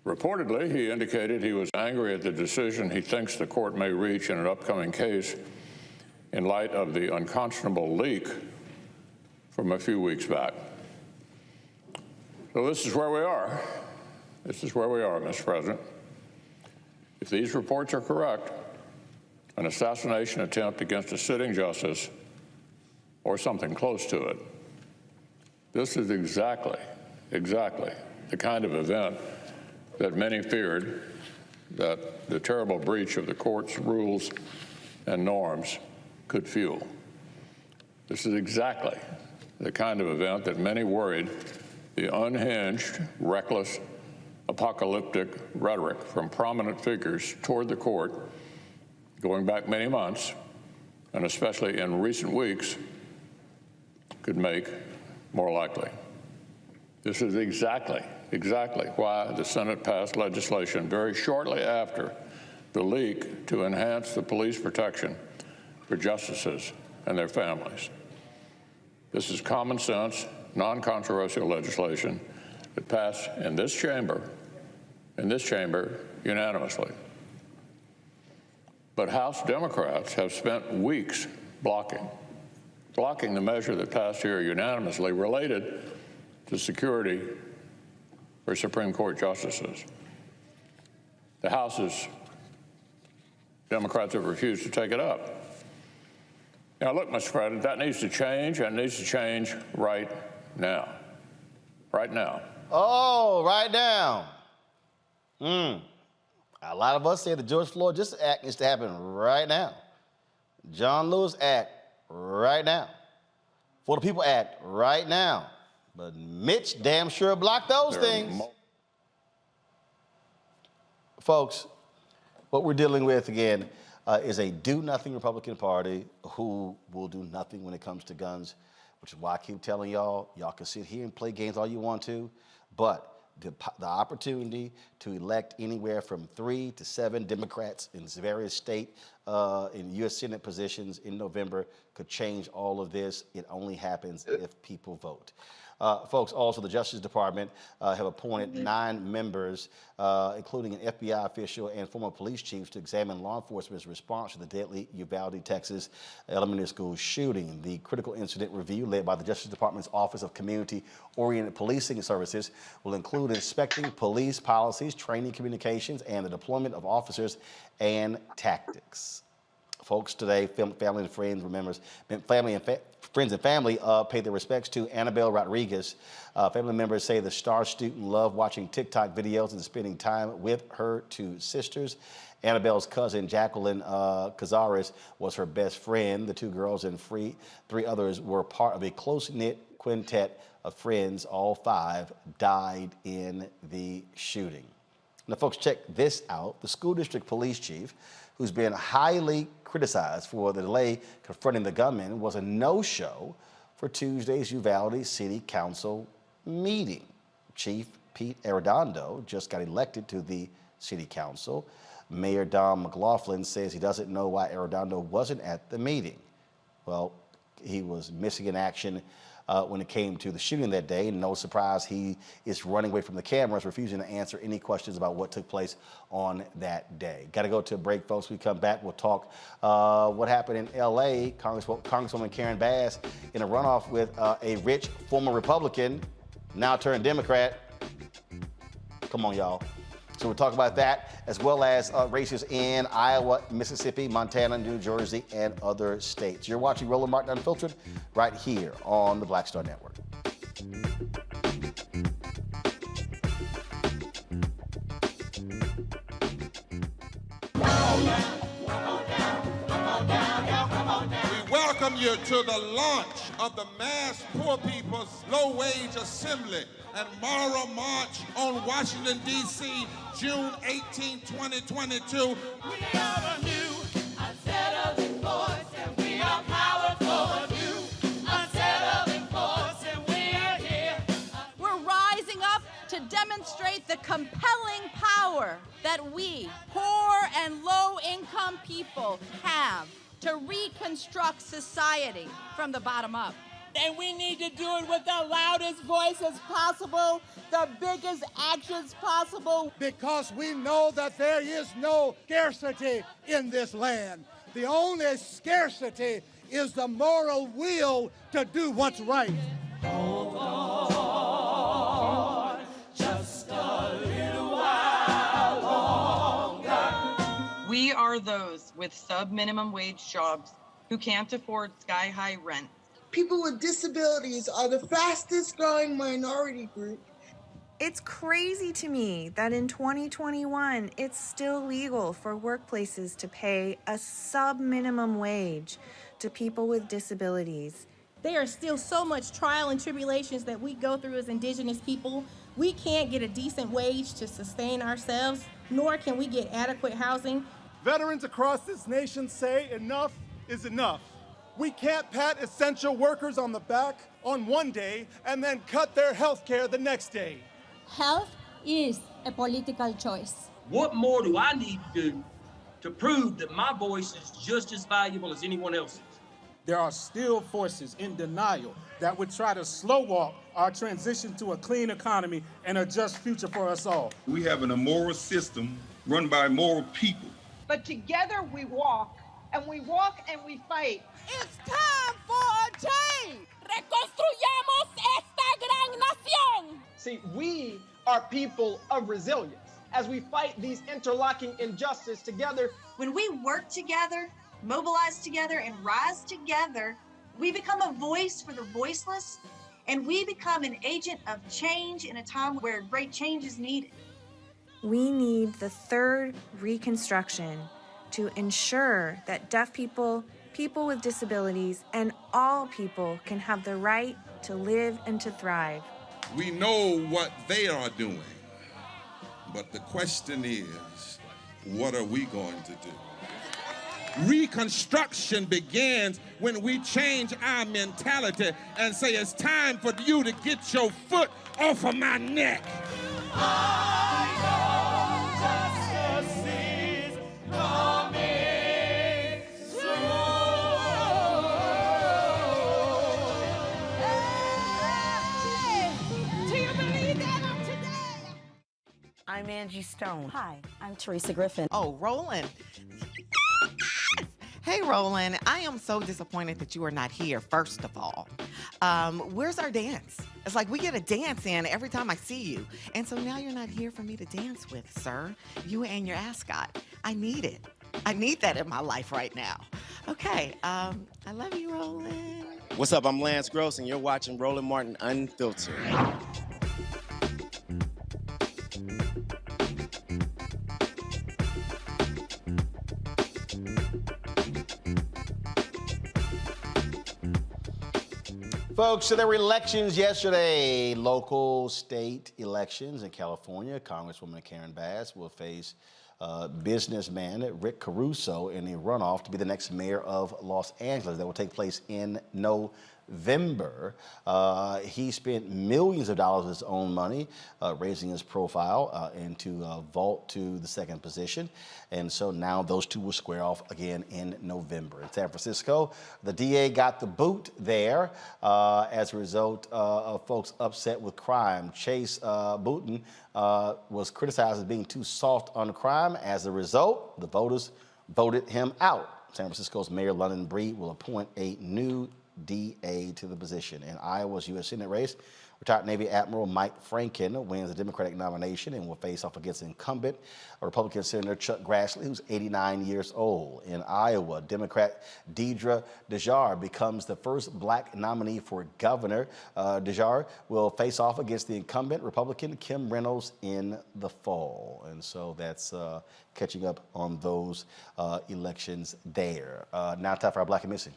Reportedly, he indicated he was angry at the decision he thinks the court may reach in an upcoming case in light of the unconscionable leak from a few weeks back. So this is where we are. This is where we are, Mr. President. If these reports are correct, an assassination attempt against a sitting justice or something close to it, this is exactly the kind of event that many feared that the terrible breach of the court's rules and norms could fuel. This is exactly the kind of event that many worried the unhinged, reckless, apocalyptic rhetoric from prominent figures toward the court, going back many months, and especially in recent weeks, could make more likely. This is exactly why the Senate passed legislation very shortly after the leak to enhance the police protection for justices and their families. This is common sense, non-controversial legislation that passed in this chamber unanimously. But House Democrats have spent weeks blocking blocking the measure that passed here unanimously related to security for Supreme Court justices. The House's Democrats have refused to take it up. Now, look, Mr. President, that needs to change, and it needs to change right now. Right now. Oh, right now. A lot of us say the George Floyd Justice Act needs to happen right now. John Lewis Act right now. For the People Act right now. But Mitch damn sure blocked those things. Folks, what we're dealing with, again, is a do-nothing Republican Party who will do nothing when it comes to guns, which is why I keep telling y'all can sit here and play games all you want to, but the opportunity to elect anywhere from 3 to 7 Democrats in various state in U.S. Senate positions in November could change all of this. It only happens if people vote. Folks, also the Justice Department have appointed 9 members, including an FBI official and former police chiefs, to examine law enforcement's response to the deadly Uvalde, Texas elementary school shooting. The critical incident review, led by the Justice Department's Office of Community-Oriented Policing Services, will include inspecting police policies, training communications, and the deployment of officers and tactics. Folks, today, family and friends friends and family pay their respects to Annabelle Rodriguez. Family members say the star student loved watching TikTok videos and spending time with her 2 sisters. Annabelle's cousin, Jacqueline Cazares, was her best friend. The 2 girls and 3 others were part of a close-knit quintet of friends. All 5 died in the shooting. Now, folks, check this out. The school district police chief, who's been highly criticized for the delay confronting the gunman, was a no-show for Tuesday's Uvalde City Council meeting. Chief Pete Arredondo just got elected to the City Council. Mayor Don McLaughlin says he doesn't know why Arredondo wasn't at the meeting. Well, he was missing in action when it came to the shooting that day. No surprise, he is running away from the cameras, refusing to answer any questions about what took place on that day. Got to go to a break, folks. We come back, we'll talk what happened in L.A. Congresswoman Karen Bass in a runoff with a rich former Republican, now turned Democrat. Come on, y'all. So we'll talk about that, as well as races in Iowa, Mississippi, Montana, New Jersey, and other states. You're watching Roland Martin Unfiltered right here on the Black Star Network. We welcome you to the launch of the Mass Poor People's Low-Wage Assembly and Moral March on Washington, D.C., June 18, 2022. We are a new, unsettling force, and we are powerful. New, unsettling force, and we are here. We're rising up to demonstrate the compelling power that we, poor and low-income people, have to reconstruct society from the bottom up. And we need to do it with the loudest voices possible, the biggest actions possible. Because we know that there is no scarcity in this land. The only scarcity is the moral will to do what's right. Hold on, just a little while longer. We are those with sub-minimum wage jobs who can't afford sky-high rent. People with disabilities are the fastest growing minority group. It's crazy to me that in 2021, it's still legal for workplaces to pay a sub-minimum wage to people with disabilities. There are still so much trial and tribulations that we go through as Indigenous people. We can't get a decent wage to sustain ourselves, nor can we get adequate housing. Veterans across this nation say enough is enough. We can't pat essential workers on the back on one day and then cut their health care the next day. Health is a political choice. What more do I need to do to prove that my voice is just as valuable as anyone else's? There are still forces in denial that would try to slow walk our transition to a clean economy and a just future for us all. We have an immoral system run by immoral people. But together we walk, and we walk and we fight. It's time for a change. Reconstruyamos esta gran nación. See, we are people of resilience. As we fight these interlocking injustices together, when we work together, mobilize together, and rise together, we become a voice for the voiceless, and we become an agent of change in a time where great change is needed. We need the third Reconstruction to ensure that deaf people, people with disabilities, and all people can have the right to live and to thrive. We know what they are doing, but the question is, what are we going to do? Reconstruction begins when we change our mentality and say it's time for you to get your foot off of my neck. I know justice is coming soon. Hey, do you believe that today? I'm Angie Stone. Hi, I'm Teresa Griffin. Oh, Roland. Hey, Roland, I am so disappointed that you are not here, first of all. Where's our dance? It's like we get a dance in every time I see you. And so now you're not here for me to dance with, sir. You and your ascot. I need it. I need that in my life right now. Okay, I love you, Roland. What's up? I'm Lance Gross, and you're watching Roland Martin Unfiltered. Folks, so there were elections yesterday, local, state elections in California. Congresswoman Karen Bass will face businessman Rick Caruso in a runoff to be the next mayor of Los Angeles. That will take place in November. He spent millions of dollars of his own money raising his profile and to vault to the second position. And so now those two will square off again in November. In San Francisco, the DA got the boot there as a result of folks upset with crime. Chase Bouton was criticized as being too soft on crime. As a result, the voters voted him out. San Francisco's Mayor London Breed will appoint a new DA to the position. In Iowa's U.S. Senate race, retired Navy Admiral Mike Franken wins the Democratic nomination and will face off against incumbent Republican Senator Chuck Grassley, who's 89 years old. In Iowa, Democrat Deidre DeJar becomes the first black nominee for governor. DeJar will face off against the incumbent Republican Kim Reynolds in the fall. And so that's catching up on those elections there. Now time for our Black and Missing.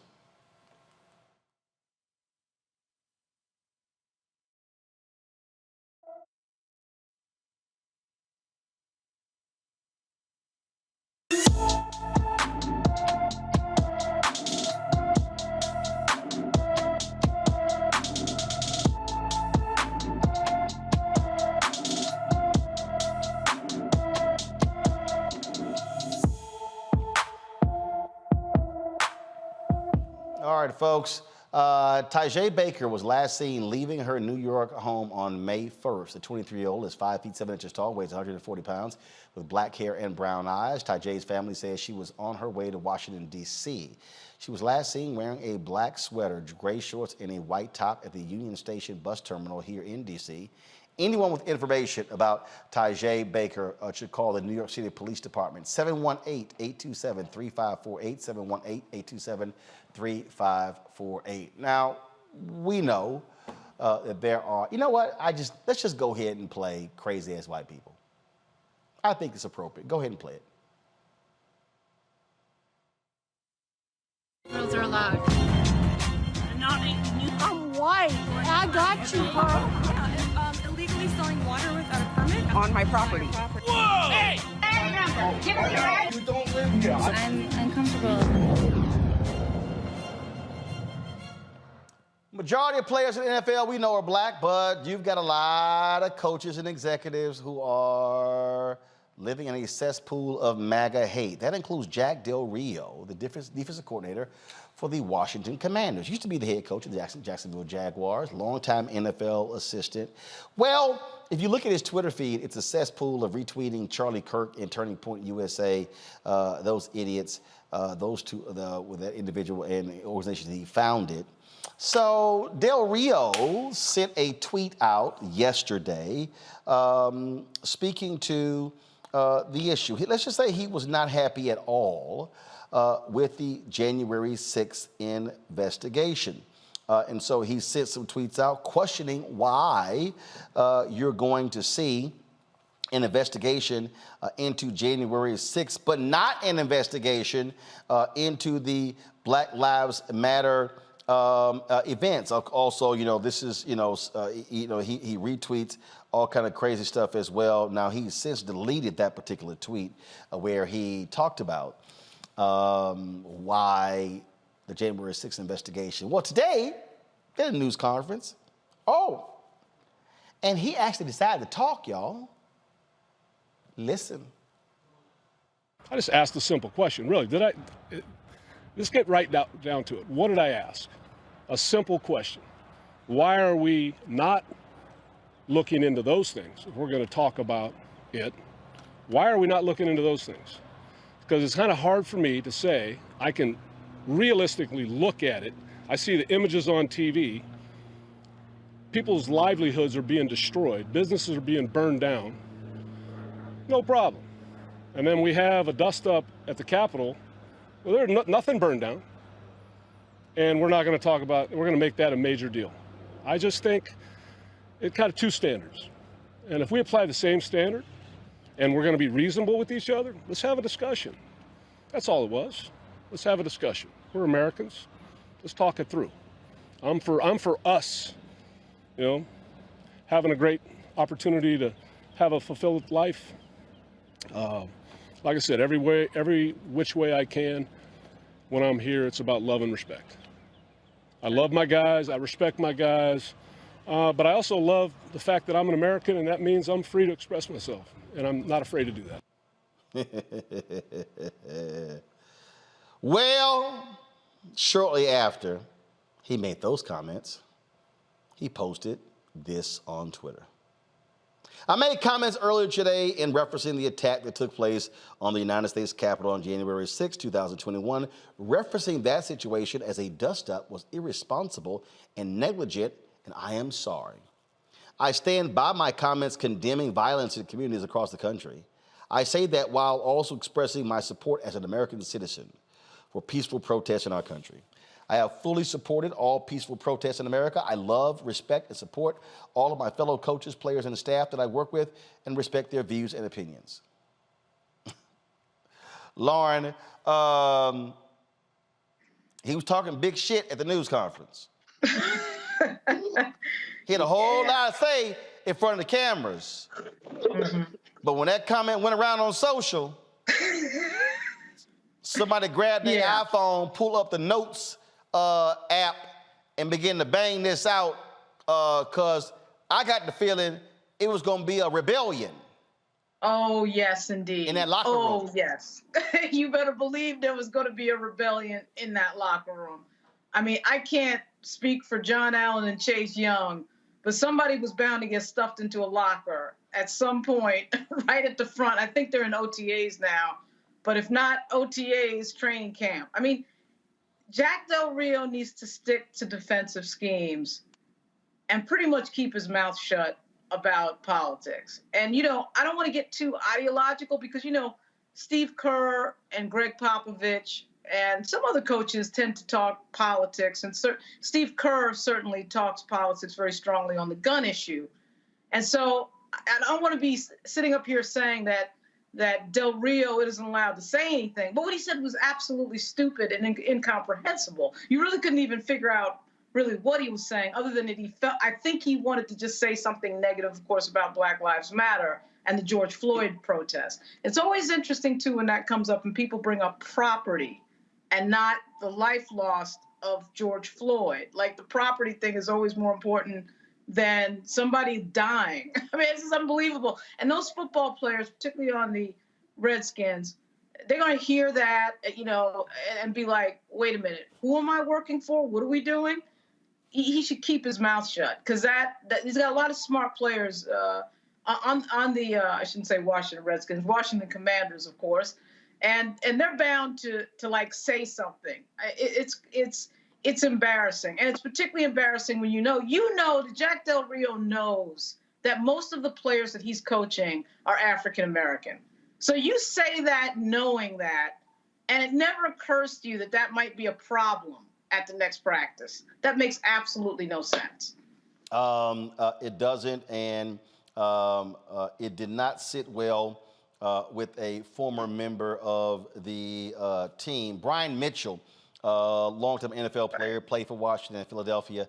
All right, folks. Tajay Baker was last seen leaving her New York home on May 1st. The 23-year-old is 5 feet 7 inches tall, weighs 140 pounds, with black hair and brown eyes. Tajay's family says she was on her way to Washington, D.C. She was last seen wearing a black sweater, gray shorts, and a white top at the Union Station bus terminal here in D.C. Anyone with information about Tajay Baker should call the New York City Police Department, 718-827-3548, 718-827-3548. Now, we know that there are, you know what, let's just go ahead and play Crazy Ass White People. I think it's appropriate. Go ahead and play it. Girls are allowed. I'm white. I got you, bro. Illegally selling water without a permit on my property. Whoa! Hey! Give us your ID. You don't live here. I'm uncomfortable. Majority of players in the NFL we know are black, but you've got a lot of coaches and executives who are living in a cesspool of MAGA hate. That includes Jack Del Rio, the defensive coordinator for the Washington Commanders. Used to be the head coach of the Jacksonville Jaguars, longtime NFL assistant. Well, if you look at his Twitter feed, it's a cesspool of retweeting Charlie Kirk and Turning Point USA, those idiots, those two, with that individual and the organization he founded. So Del Rio sent a tweet out yesterday speaking to the issue. Let's just say he was not happy at all with the January 6th investigation. And so he sent some tweets out questioning why you're going to see an investigation into January 6th, but not an investigation into the Black Lives Matter events. Also, this is, he retweets all kind of crazy stuff as well. Now, he's since deleted that particular tweet where he talked about why the January 6th investigation. Well, today, they had a news conference. Oh, and he actually decided to talk, y'all. Listen. I just asked a simple question, really. Let's get right down to it. What did I ask? A simple question. Why are we not looking into those things? If we're going to talk about it, why are we not looking into those things? Because it's kind of hard for me to say I can realistically look at it. I see the images on TV. People's livelihoods are being destroyed. Businesses are being burned down. No problem. And then we have a dust-up at the Capitol. Well, there's nothing burned down. And we're not going to talk about, we're going to make that a major deal. I just think it's kind of two standards. And if we apply the same standard and we're going to be reasonable with each other, let's have a discussion. That's all it was. Let's have a discussion. We're Americans. Let's talk it through. I'm for us, having a great opportunity to have a fulfilled life. Like I said, every which way I can, when I'm here, it's about love and respect. I love my guys, I respect my guys, but I also love the fact that I'm an American, and that means I'm free to express myself, and I'm not afraid to do that. Well, shortly after he made those comments, he posted this on Twitter. I made comments earlier today in referencing the attack that took place on the United States Capitol on January 6, 2021. Referencing that situation as a dust-up was irresponsible and negligent, and I am sorry. I stand by my comments condemning violence in communities across the country. I say that while also expressing my support as an American citizen for peaceful protests in our country. I have fully supported all peaceful protests in America. I love, respect, and support all of my fellow coaches, players, and staff that I work with and respect their views and opinions. Lauren, he was talking big shit at the news conference. He had a whole lot to say in front of the cameras. But when that comment went around on social, somebody grabbed their iPhone, pulled up the notes app and begin to bang this out because I got the feeling it was going to be a rebellion. Oh, yes, indeed. In that locker room. Oh, yes. You better believe there was going to be a rebellion in that locker room. I mean, I can't speak for John Allen and Chase Young, but somebody was bound to get stuffed into a locker at some point right at the front. I think they're in OTAs now, but if not OTAs, training camp. I mean, Jack Del Rio needs to stick to defensive schemes and pretty much keep his mouth shut about politics. And, I don't want to get too ideological because, Steve Kerr and Greg Popovich and some other coaches tend to talk politics. And Steve Kerr certainly talks politics very strongly on the gun issue. And so I don't want to be sitting up here saying that Del Rio isn't allowed to say anything. But what he said was absolutely stupid and incomprehensible. You really couldn't even figure out really what he was saying other than that I think he wanted to just say something negative, of course, about Black Lives Matter and the George Floyd protest. It's always interesting, too, when that comes up and people bring up property and not the life lost of George Floyd. Like, the property thing is always more important than somebody dying. I mean, this is unbelievable. And those football players, particularly on the Redskins, they're going to hear that, and be like, wait a minute, who am I working for? What are we doing? He should keep his mouth shut because he's got a lot of smart players on the, I shouldn't say Washington Redskins, Washington Commanders, of course. And they're bound to like say something. It's it's embarrassing. And it's particularly embarrassing when you know that Jack Del Rio knows that most of the players that he's coaching are African American. So you say that knowing that, and it never occurs to you that that might be a problem at the next practice. That makes absolutely no sense. It doesn't, and it did not sit well with a former member of the team, Brian Mitchell, longtime NFL player, played for Washington and Philadelphia.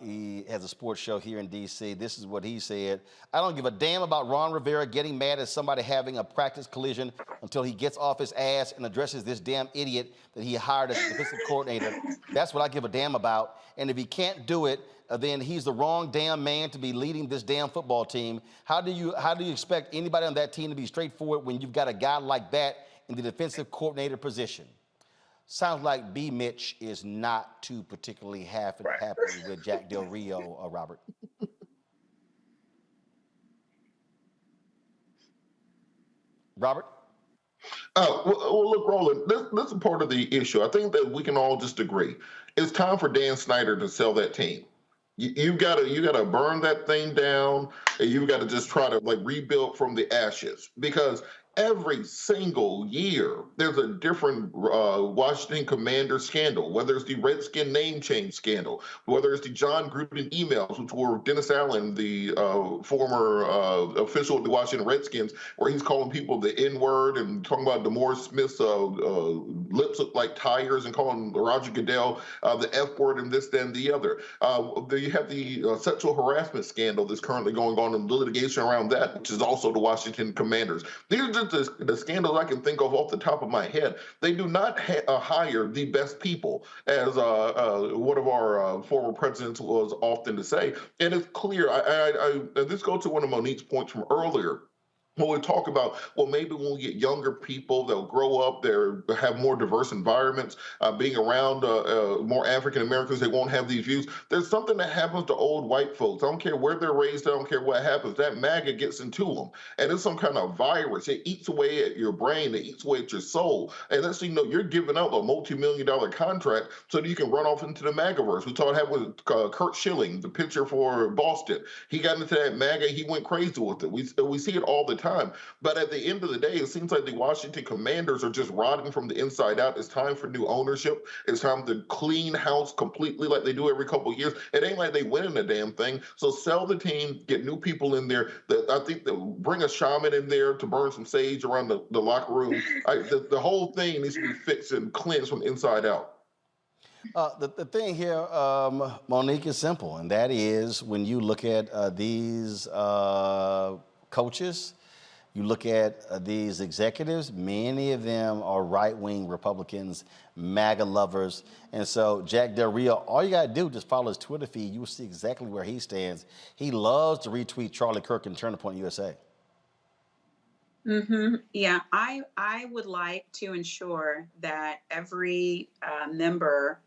He has a sports show here in D.C. This is what he said. I don't give a damn about Ron Rivera getting mad at somebody having a practice collision until he gets off his ass and addresses this damn idiot that he hired as a defensive coordinator. That's what I give a damn about. And if he can't do it, then he's the wrong damn man to be leading this damn football team. How do you expect anybody on that team to be straightforward when you've got a guy like that in the defensive coordinator position? Sounds like B. Mitch is not too particularly happy with Jack Del Rio, Robert. Robert? Well, look, Roland, this is part of the issue. I think that we can all just agree. It's time for Dan Snyder to sell that team. You gotta burn that thing down, and you've got to just try to rebuild from the ashes, because every single year there's a different Washington Commander scandal, whether it's the Redskin name change scandal, whether it's the John Gruden emails, which were Dennis Allen, the former official of the Washington Redskins, where he's calling people the N-word and talking about DeMaurice Smith's lips look like tires, and calling Roger Goodell the F-word and this, that, and the other. You have the sexual harassment scandal that's currently going on in the litigation around that, which is also the Washington Commanders. These are just the scandals I can think of off the top of my head. They do not hire the best people, as one of our former presidents was often to say. And it's clear, this goes to one of Monique's points from earlier. When we talk about, well, maybe when we get younger people, they'll grow up, they'll have more diverse environments, being around more African Americans, they won't have these views. There's something that happens to old white folks. I don't care where they're raised, I don't care what happens. That MAGA gets into them. And it's some kind of virus. It eats away at your brain, it eats away at your soul. And that's, you're giving out a multi-million-dollar contract so that you can run off into the MAGAverse. We saw it happen with Kurt Schilling, the pitcher for Boston. He got into that MAGA, he went crazy with it. We see it all the time. But at the end of the day, it seems like the Washington Commanders are just rotting from the inside out. It's time for new ownership. It's time to clean house completely like they do every couple of years. It ain't like they winning the damn thing. So sell the team, get new people in there. I think they'll bring a shaman in there to burn some sage around the locker room. The whole thing needs to be fixed and cleansed from the inside out. The thing here, Monique, is simple, and that is when you look at these coaches, you look at these executives, many of them are right-wing Republicans, MAGA lovers. And so Jack Del Rio, all you got to do is just follow his Twitter feed. You will see exactly where he stands. He loves to retweet Charlie Kirk and Turn the Point USA. Yeah, I would like to ensure that every member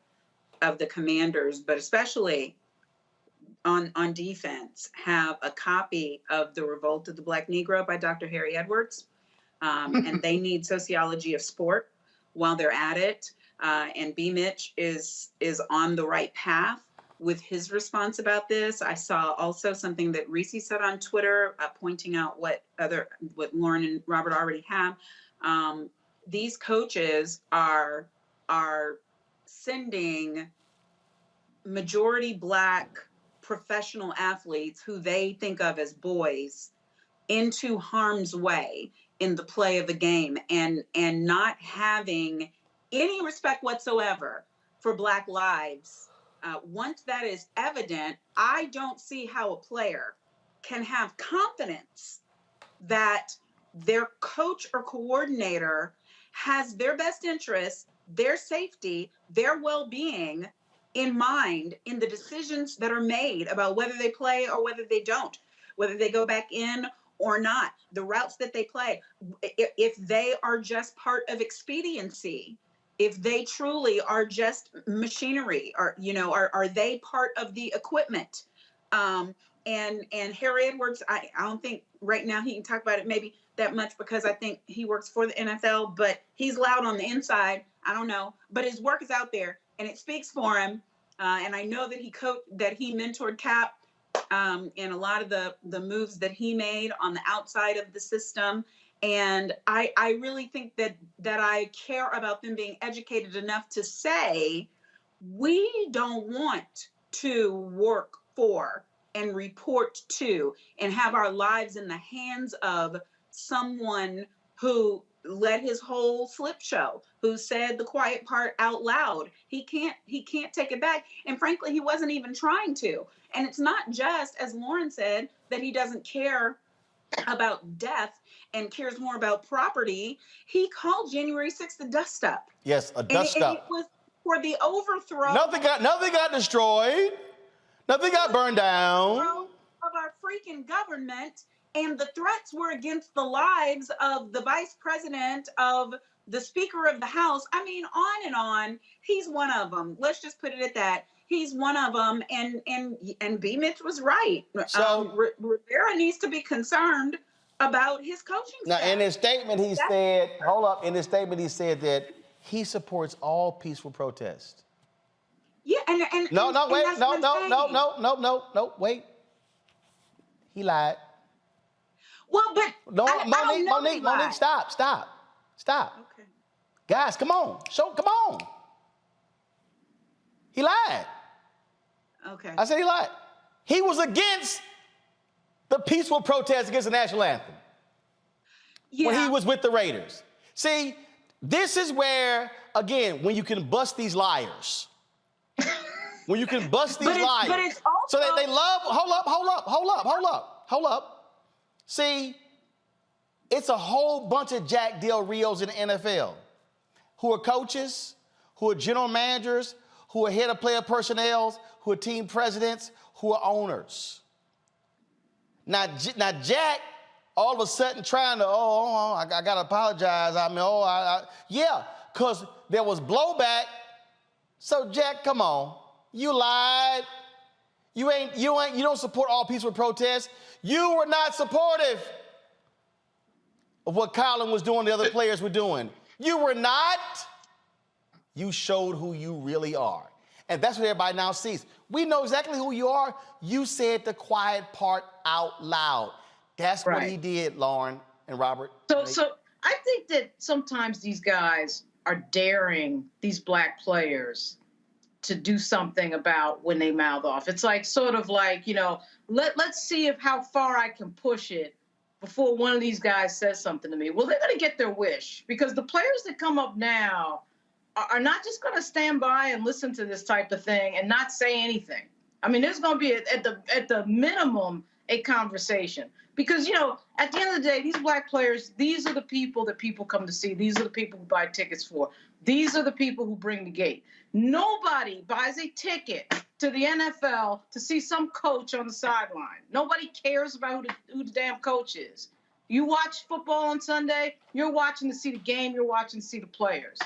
of the Commanders, but especially on defense, have a copy of The Revolt of the Black Negro by Dr. Harry Edwards. And they need Sociology of Sport while they're at it. And B. Mitch is on the right path with his response about this. I saw also something that Reese said on Twitter, pointing out what Lauren and Robert already have. These coaches are sending majority Black professional athletes who they think of as boys into harm's way in the play of the game, and not having any respect whatsoever for Black lives. Once that is evident, I don't see how a player can have confidence that their coach or coordinator has their best interests, their safety, their well-being in mind in the decisions that are made about whether they play or whether they don't, whether they go back in or not, the routes that they play. If they are just part of expediency, if they truly are just machinery, or are they part of the equipment? And Harry Edwards, I don't think right now he can talk about it maybe that much, because I think he works for the NFL, but he's loud on the inside. I don't know, but his work is out there. and it speaks for him. And I know that he mentored Cap in a lot of the moves that he made on the outside of the system. And I really think that I care about them being educated enough to say, we don't want to work for and report to and have our lives in the hands of someone who let his whole slip show, who said the quiet part out loud. He can't take it back. And frankly, he wasn't even trying to. And it's not just, as Lauren said, that he doesn't care about death and cares more about property. He called January 6th a dust up. Yes, a dust up. And it was for the overthrow. Nothing got destroyed. Nothing got burned down. Of our freaking government. And the threats were against the lives of the vice president, of the Speaker of the House. I mean, on and on. He's one of them. Let's just put it at that. He's one of them. And B. Mitch was right. So Rivera needs to be concerned about his coaching staff. Now, in his statement, he said, hold up. In his statement, he said that he supports all peaceful protests. Yeah, and wait. He lied. Well, but no, Monique, stop. Okay. Guys, come on. Come on. He lied. Okay. I said he lied. He was against the peaceful protest against the national anthem. Yeah. When he was with the Raiders. See, this is where, again, when you can bust these liars. When you can bust these liars. But it's also... So they love, hold up. See, it's a whole bunch of Jack Del Rios in the NFL who are coaches, who are general managers, who are head of player personnel, who are team presidents, who are owners. Now Jack, all of a sudden trying to, I got to apologize. I mean, yeah, because there was blowback. So Jack, come on. You lied. You don't support all peaceful protests. You were not supportive of what Colin was doing, the other players were doing. You were not. You showed who you really are. And that's what everybody now sees. We know exactly who you are. You said the quiet part out loud. That's what he did, Lauren and Robert. So I think that sometimes these guys are daring these black players to do something about when they mouth off. It's like sort of like, let's see how far I can push it before one of these guys says something to me. Well, they're going to get their wish, because the players that come up now are not just going to stand by and listen to this type of thing and not say anything. I mean, there's going to be at the minimum a conversation, because at the end of the day, these black players, these are the people that people come to see. These are the people who buy tickets for. These are the people who bring the gate. Nobody buys a ticket to the NFL to see some coach on the sideline. Nobody cares about who the damn coach is. You watch football on Sunday, you're watching to see the game, you're watching to see the players.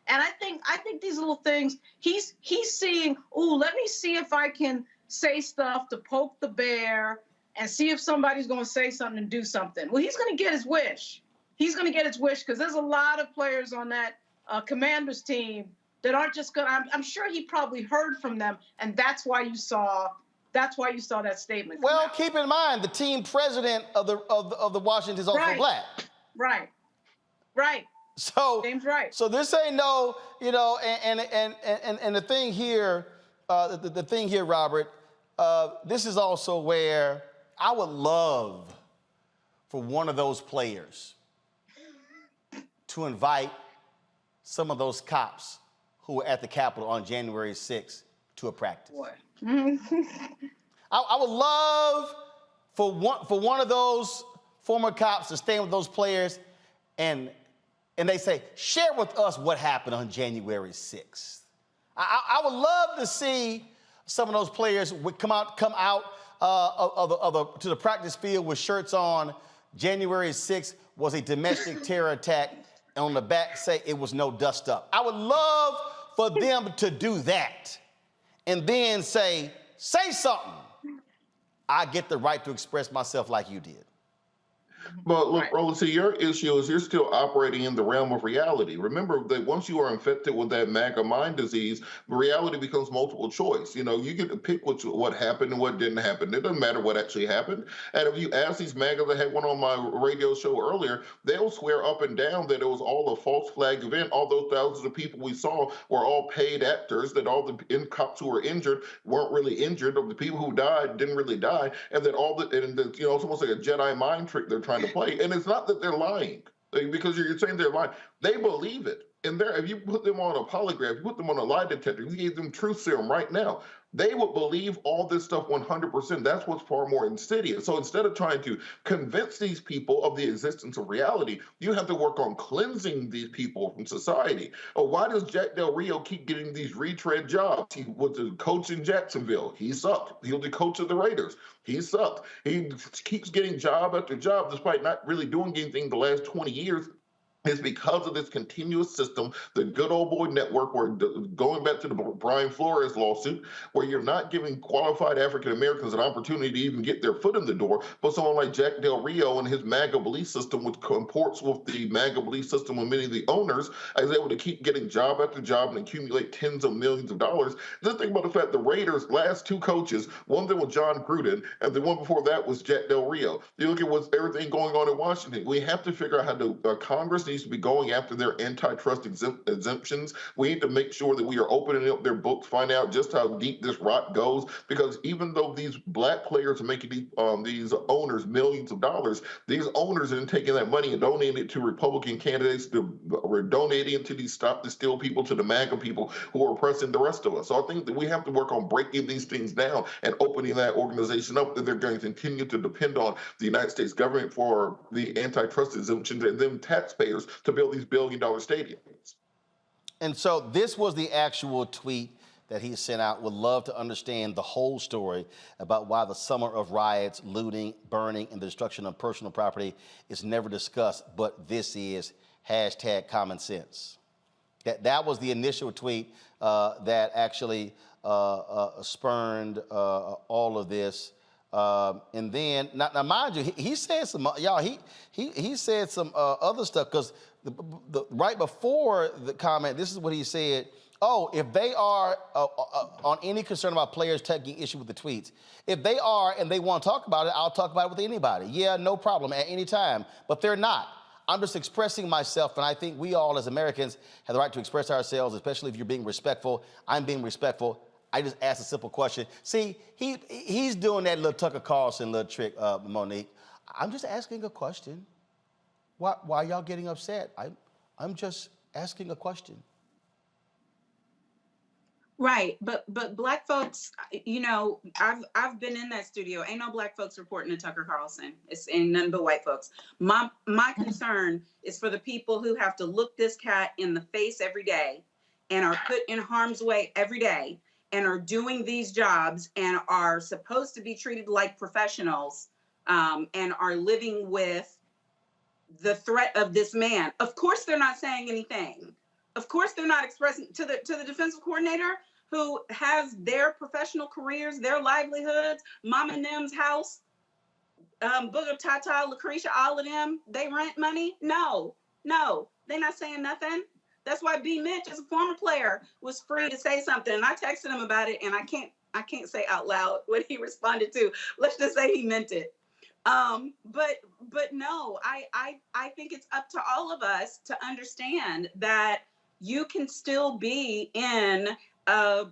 And I think these little things, he's seeing, let me see if I can say stuff to poke the bear and see if somebody's going to say something and do something. Well, he's going to get his wish. He's going to get his wish, because there's a lot of players on that Commanders team that aren't just going to, I'm sure he probably heard from them, and that's why you saw that statement. Well, keep in mind, the team president of the Washington is also black. Right. So James Wright. So this ain't no, and the thing here, the thing here, Robert, this is also where I would love for one of those players to invite some of those cops who were at the Capitol on January 6th to a practice. Boy. I would love for one of those former cops to stand with those players and they say, share with us what happened on January 6th. I would love to see some of those players would come out to the practice field with shirts on. January 6th was a domestic terror attack, and on the back say it was no dust up. I would love for them to do that and then say something. I get the right to express myself like you did. But look, Roland, see, your issue is you're still operating in the realm of reality. Remember that once you are infected with that MAGA mind disease, reality becomes multiple choice. You know, you get to pick what happened and what didn't happen. It doesn't matter what actually happened. And if you ask these MAGA that had one on my radio show earlier, they'll swear up and down that it was all a false flag event. All those thousands of people we saw were all paid actors, that all the cops who were injured weren't really injured, or the people who died didn't really die, and that you know, it's almost like a Jedi mind trick they're trying to play. And it's not that they're lying, because you're saying they're lying. They believe it. And if you put them on a polygraph, you put them on a lie detector, you gave them truth serum right now, they would believe all this stuff 100%. That's what's far more insidious. So instead of trying to convince these people of the existence of reality, you have to work on cleansing these people from society. Or why does Jack Del Rio keep getting these retread jobs? He was the coach in Jacksonville. He sucked. He was the coach of the Raiders. He sucked. He keeps getting job after job despite not really doing anything the last 20 years. Is because of this continuous system, the good old boy network, where going back to the Brian Flores lawsuit, where you're not giving qualified African Americans an opportunity to even get their foot in the door, but someone like Jack Del Rio and his MAGA belief system, which comports with the MAGA belief system of many of the owners, is able to keep getting job after job and accumulate tens of millions of dollars. Just think about the fact the Raiders' last two coaches, one of them was John Gruden, and the one before that was Jack Del Rio. You look at what's everything going on in Washington. We have to figure out how to, Congress needs to be going after their antitrust exemptions. We need to make sure that we are opening up their books, find out just how deep this rot goes, because even though these black players are making these owners millions of dollars, these owners are taking that money and donating it to Republican candidates, we're donating it to these Stop the Steal people, to the MAGA people who are oppressing the rest of us. So I think that we have to work on breaking these things down and opening that organization up, that they're going to continue to depend on the United States government for the antitrust exemptions, and then taxpayers to build these billion-dollar stadiums. And so this was the actual tweet that he sent out. Would love to understand the whole story about why the summer of riots, looting, burning, and the destruction of personal property is never discussed, but this is #common sense. That was the initial tweet that actually spurned all of this. And then, now mind you, he said some, y'all, he said some other stuff, because right before the comment, this is what he said. Oh, if they are on any concern about players taking issue with the tweets, if they are and they want to talk about it, I'll talk about it with anybody. Yeah, no problem, at any time. But they're not. I'm just expressing myself, and I think we all as Americans have the right to express ourselves, especially if you're being respectful. I'm being respectful. I just asked a simple question. See, he's doing that little Tucker Carlson little trick, Monique. I'm just asking a question. Why y'all getting upset? I'm just asking a question. Right, but black folks, you know, I've been in that studio. Ain't no black folks reporting to Tucker Carlson. Ain't nothing but white folks. My concern is for the people who have to look this cat in the face every day, and are put in harm's way every day, and are doing these jobs and are supposed to be treated like professionals, and are living with the threat of this man. Of course, they're not saying anything. Of course, they're not expressing to the defensive coordinator, who has their professional careers, their livelihoods, Mama and them's house, Booger, Tata, Lucretia, all of them, they rent money? No, they're not saying nothing. That's why B. Mitch, as a former player, was free to say something. And I texted him about it, and I can't say out loud what he responded to. Let's just say he meant it. But no, I think it's up to all of us to understand that you can still be in a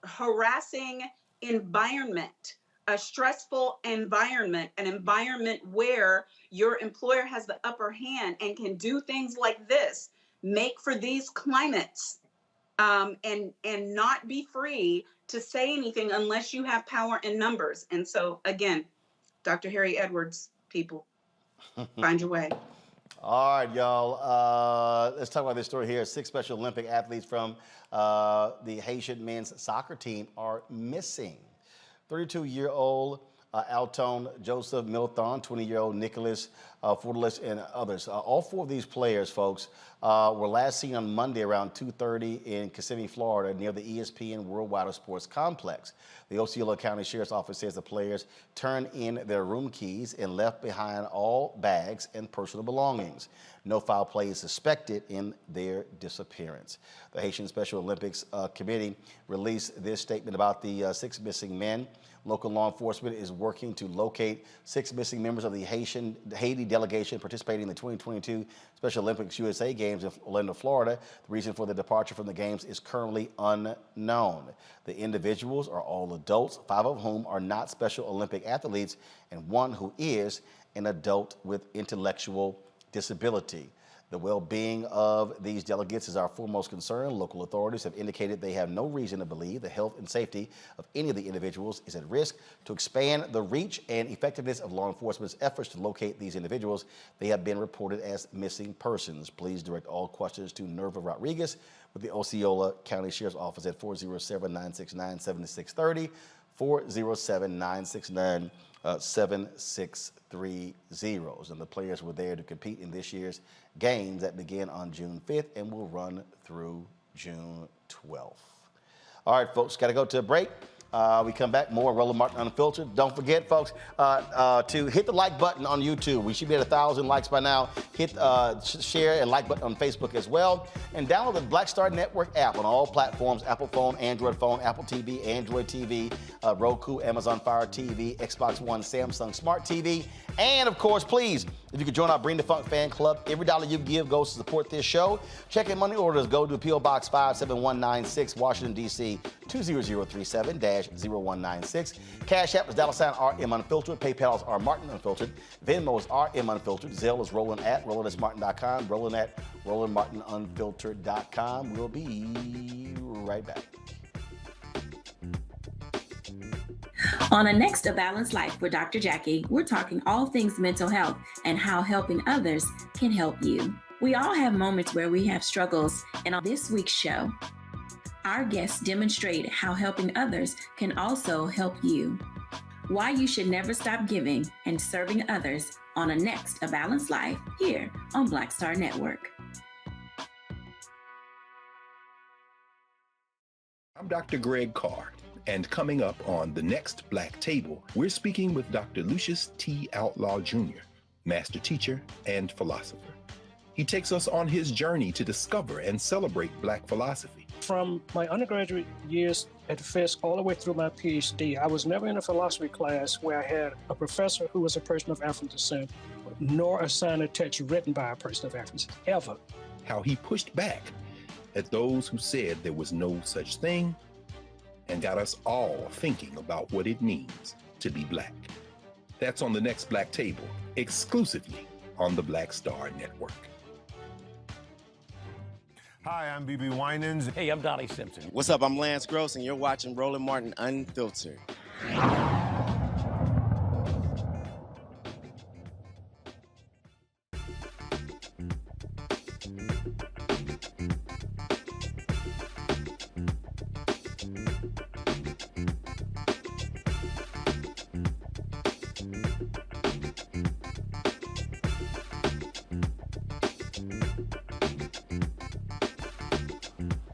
harassing environment, a stressful environment, an environment where your employer has the upper hand and can do things like this, make for these climates, and not be free to say anything unless you have power in numbers. And so again, Dr. Harry Edwards, people, find your way. All right, y'all. Let's talk about this story here. 6 Special Olympic athletes from the Haitian men's soccer team are missing. 32-year-old Alton Joseph Milthon, 20-year-old Nicholas Fortalist and others. All four of these players, folks, were last seen on Monday around 2:30 in Kissimmee, Florida, near the ESPN Worldwide Sports Complex. The Osceola County Sheriff's Office says the players turned in their room keys and left behind all bags and personal belongings. No foul play is suspected in their disappearance. The Haitian Special Olympics Committee released this statement about the 6 missing men. Local law enforcement is working to locate 6 missing members of the Haiti delegation participating in the 2022 Special Olympics USA Games in Orlando, Florida. The reason for the departure from the games is currently unknown. The individuals are all adults, 5 of whom are not Special Olympic athletes, and 1 who is an adult with intellectual disability. The well-being of these delegates is our foremost concern. Local authorities have indicated they have no reason to believe the health and safety of any of the individuals is at risk. To expand the reach and effectiveness of law enforcement's efforts to locate these individuals, they have been reported as missing persons. Please direct all questions to Nerva Rodriguez with the Osceola County Sheriff's Office at 407-969-7630, 407-969-7630. And the players were there to compete in this year's games that begin on June 5th and will run through June 12th. All right, folks, got to go to a break. We come back, more Roland Martin Unfiltered. Don't forget, folks, to hit the like button on YouTube. We should be at 1,000 likes by now. Hit share and like button on Facebook as well. And download the Black Star Network app on all platforms: Apple phone, Android phone, Apple TV, Android TV, Roku, Amazon Fire TV, Xbox One, Samsung Smart TV. And, of course, please, if you could join our Bring the Funk fan club, every dollar you give goes to support this show. Check in money orders. Go to P.O. Box 57196, Washington, D.C., 20037-0196. Cash App is $RM Unfiltered. PayPal is R Martin Unfiltered. Venmo is RM Unfiltered. Zelle is Roland@RolandSMartin.com. Roland@RolandMartinUnfiltered.com. We'll be right back. On the next A Balanced Life with Dr. Jackie, we're talking all things mental health and how helping others can help you. We all have moments where we have struggles, and on this week's show, our guests demonstrate how helping others can also help you. Why you should never stop giving and serving others on the next A Balanced Life here on Black Star Network. I'm Dr. Greg Carr, and coming up on the next Black Table, we're speaking with Dr. Lucius T. Outlaw Jr., master teacher and philosopher. He takes us on his journey to discover and celebrate Black philosophy. From my undergraduate years at Fisk all the way through my PhD, I was never in a philosophy class where I had a professor who was a person of African descent, nor a sign of text written by a person of African descent, ever. How he pushed back at those who said there was no such thing, and got us all thinking about what it means to be Black. That's on the next Black Table, exclusively on the Black Star Network. Hi, I'm BB Winans. Hey, I'm Donnie Simpson. What's up? I'm Lance Gross, and you're watching Roland Martin Unfiltered.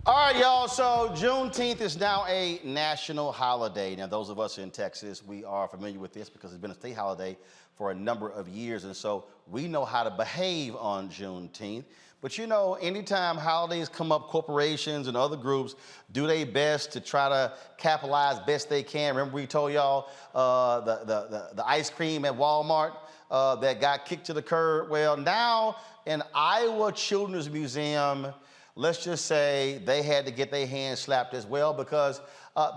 All right, y'all, so Juneteenth is now a national holiday. Now, those of us in Texas, we are familiar with this because it's been a state holiday for a number of years, and so we know how to behave on Juneteenth. But you know, anytime holidays come up, corporations and other groups do their best to try to capitalize best they can. Remember we told y'all the ice cream at Walmart that got kicked to the curb? Well, now in Iowa Children's Museum, let's just say they had to get their hands slapped as well because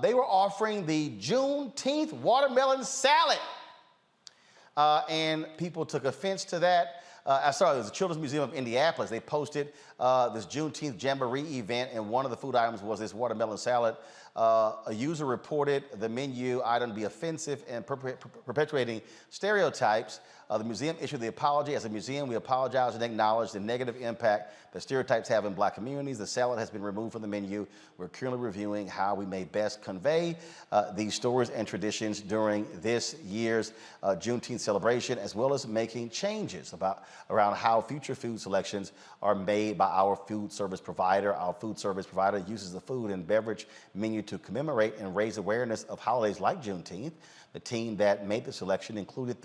they were offering the Juneteenth watermelon salad. And people took offense to that. It was the Children's Museum of Indianapolis. They posted this Juneteenth Jamboree event, and one of the food items was this watermelon salad. A user reported the menu item to be offensive and perpetuating stereotypes. The museum issued the apology. As a museum, we apologize and acknowledge the negative impact that stereotypes have in Black communities. The salad has been removed from the menu. We're currently reviewing how we may best convey these stories and traditions during this year's Juneteenth celebration, as well as making changes around how future food selections are made by our food service provider. Our food service provider uses the food and beverage menu to commemorate and raise awareness of holidays like Juneteenth. The team that made the selection included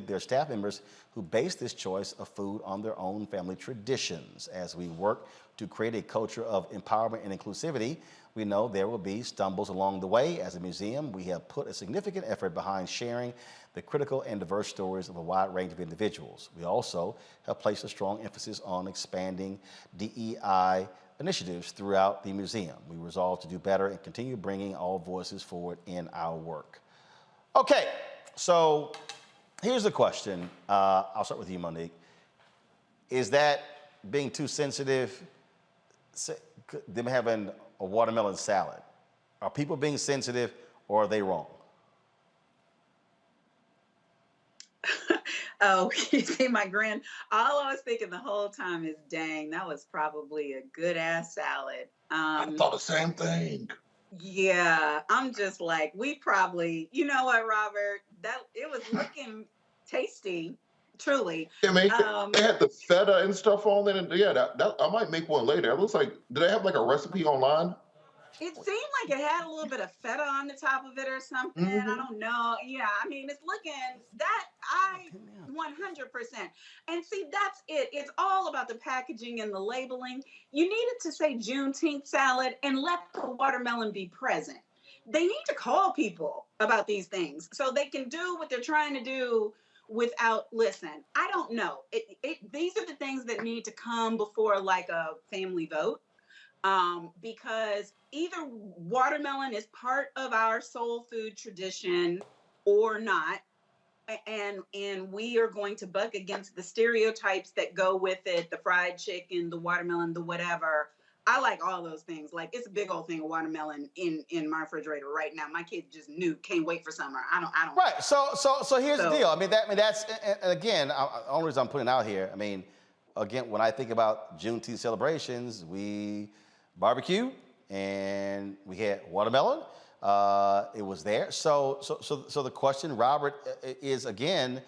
their staff members who based this choice of food on their own family traditions. As we work to create a culture of empowerment and inclusivity, we know there will be stumbles along the way. As a museum, we have put a significant effort behind sharing the critical and diverse stories of a wide range of individuals. We also have placed a strong emphasis on expanding DEI initiatives throughout the museum. We resolve to do better and continue bringing all voices forward in our work. Okay, so here's the question. I'll start with you, Monique. Is that being too sensitive, them having a watermelon salad? Are people being sensitive or are they wrong? Oh, you see my grin? All I was thinking the whole time is, dang, that was probably a good ass salad. I thought the same thing. Yeah, I'm just like, we probably, you know what, Robert? That it was looking tasty, truly. Yeah, man, they had the feta and stuff on it, and yeah, that I might make one later. It looks like, do they have like a recipe online? It seemed like it had a little bit of feta on the top of it or something. I don't know. Yeah, I mean, it's looking that 100%. And see, that's it. It's all about the packaging and the labeling. You needed to say Juneteenth salad and let the watermelon be present. They need to call people about these things so they can do what they're trying to do without, listen, I don't know. These are the things that need to come before like a family vote. Because either watermelon is part of our soul food tradition or not, and we are going to buck against the stereotypes that go with it, the fried chicken, the watermelon, the whatever. I like all those things. Like, it's a big old thing of watermelon in my refrigerator right now. My kids just can't wait for summer. I don't. Right. So here's the deal. I mean, that's and again, the only reason I'm putting it out here. I mean, again, when I think about Juneteenth celebrations, we barbecue and we had watermelon. It was there. So the question, Robert, is again,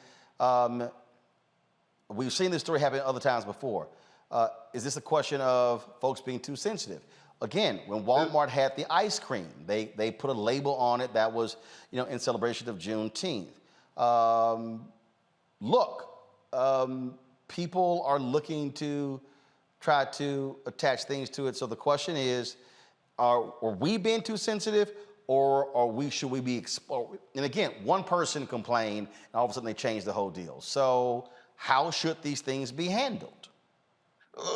we've seen this story happen other times before. Is this a question of folks being too sensitive? Again, when Walmart had the ice cream, they put a label on it that was, in celebration of Juneteenth. People are looking to try to attach things to it. So the question is, are we being too sensitive, or should we be exposed? And again, one person complained, and all of a sudden they changed the whole deal. So how should these things be handled?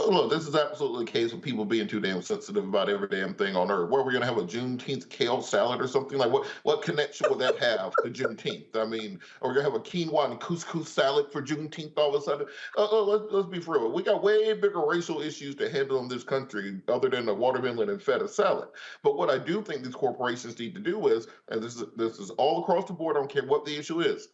Look, this is absolutely the case of people being too damn sensitive about every damn thing on earth. Where we're going to have a Juneteenth kale salad or something? Like, what connection would that have to Juneteenth? I mean, are we going to have a quinoa and couscous salad for Juneteenth all of a sudden? Let's be for real. We got way bigger racial issues to handle in this country other than the watermelon and feta salad. But what I do think these corporations need to do is, and this is all across the board, I don't care what the issue is,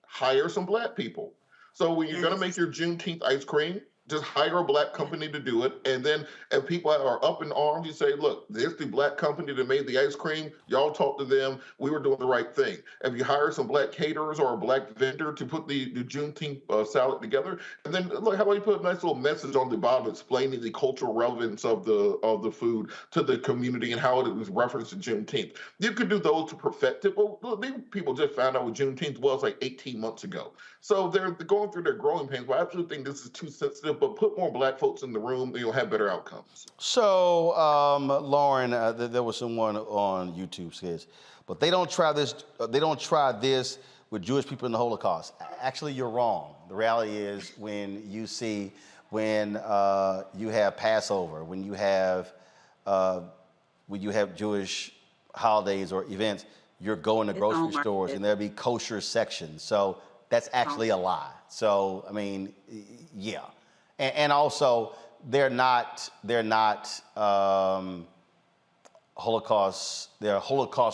hire some Black people. So when you're going to make your Juneteenth ice cream, just hire a Black company to do it. And then if people are up in arms, you say, look, there's the Black company that made the ice cream. Y'all talk to them. We were doing the right thing. If you hire some Black caterers or a Black vendor to put the Juneteenth salad together, and then look, how about you put a nice little message on the bottom explaining the cultural relevance of the food to the community and how it was referenced to Juneteenth. You could do those to perfect it. Well, these people just found out what Juneteenth was like 18 months ago. So they're going through their growing pains. But I absolutely think this is too sensitive. But put more Black folks in the room, and you'll have better outcomes. So, Lauren, there was someone on YouTube says, but they don't try this. They don't try this with Jewish people in the Holocaust. Actually, you're wrong. The reality is, when you have Passover, when you have Jewish holidays or events, you're going to grocery stores and there'll be kosher sections. So that's actually a lie. So I mean, yeah. And also, they're not Holocaust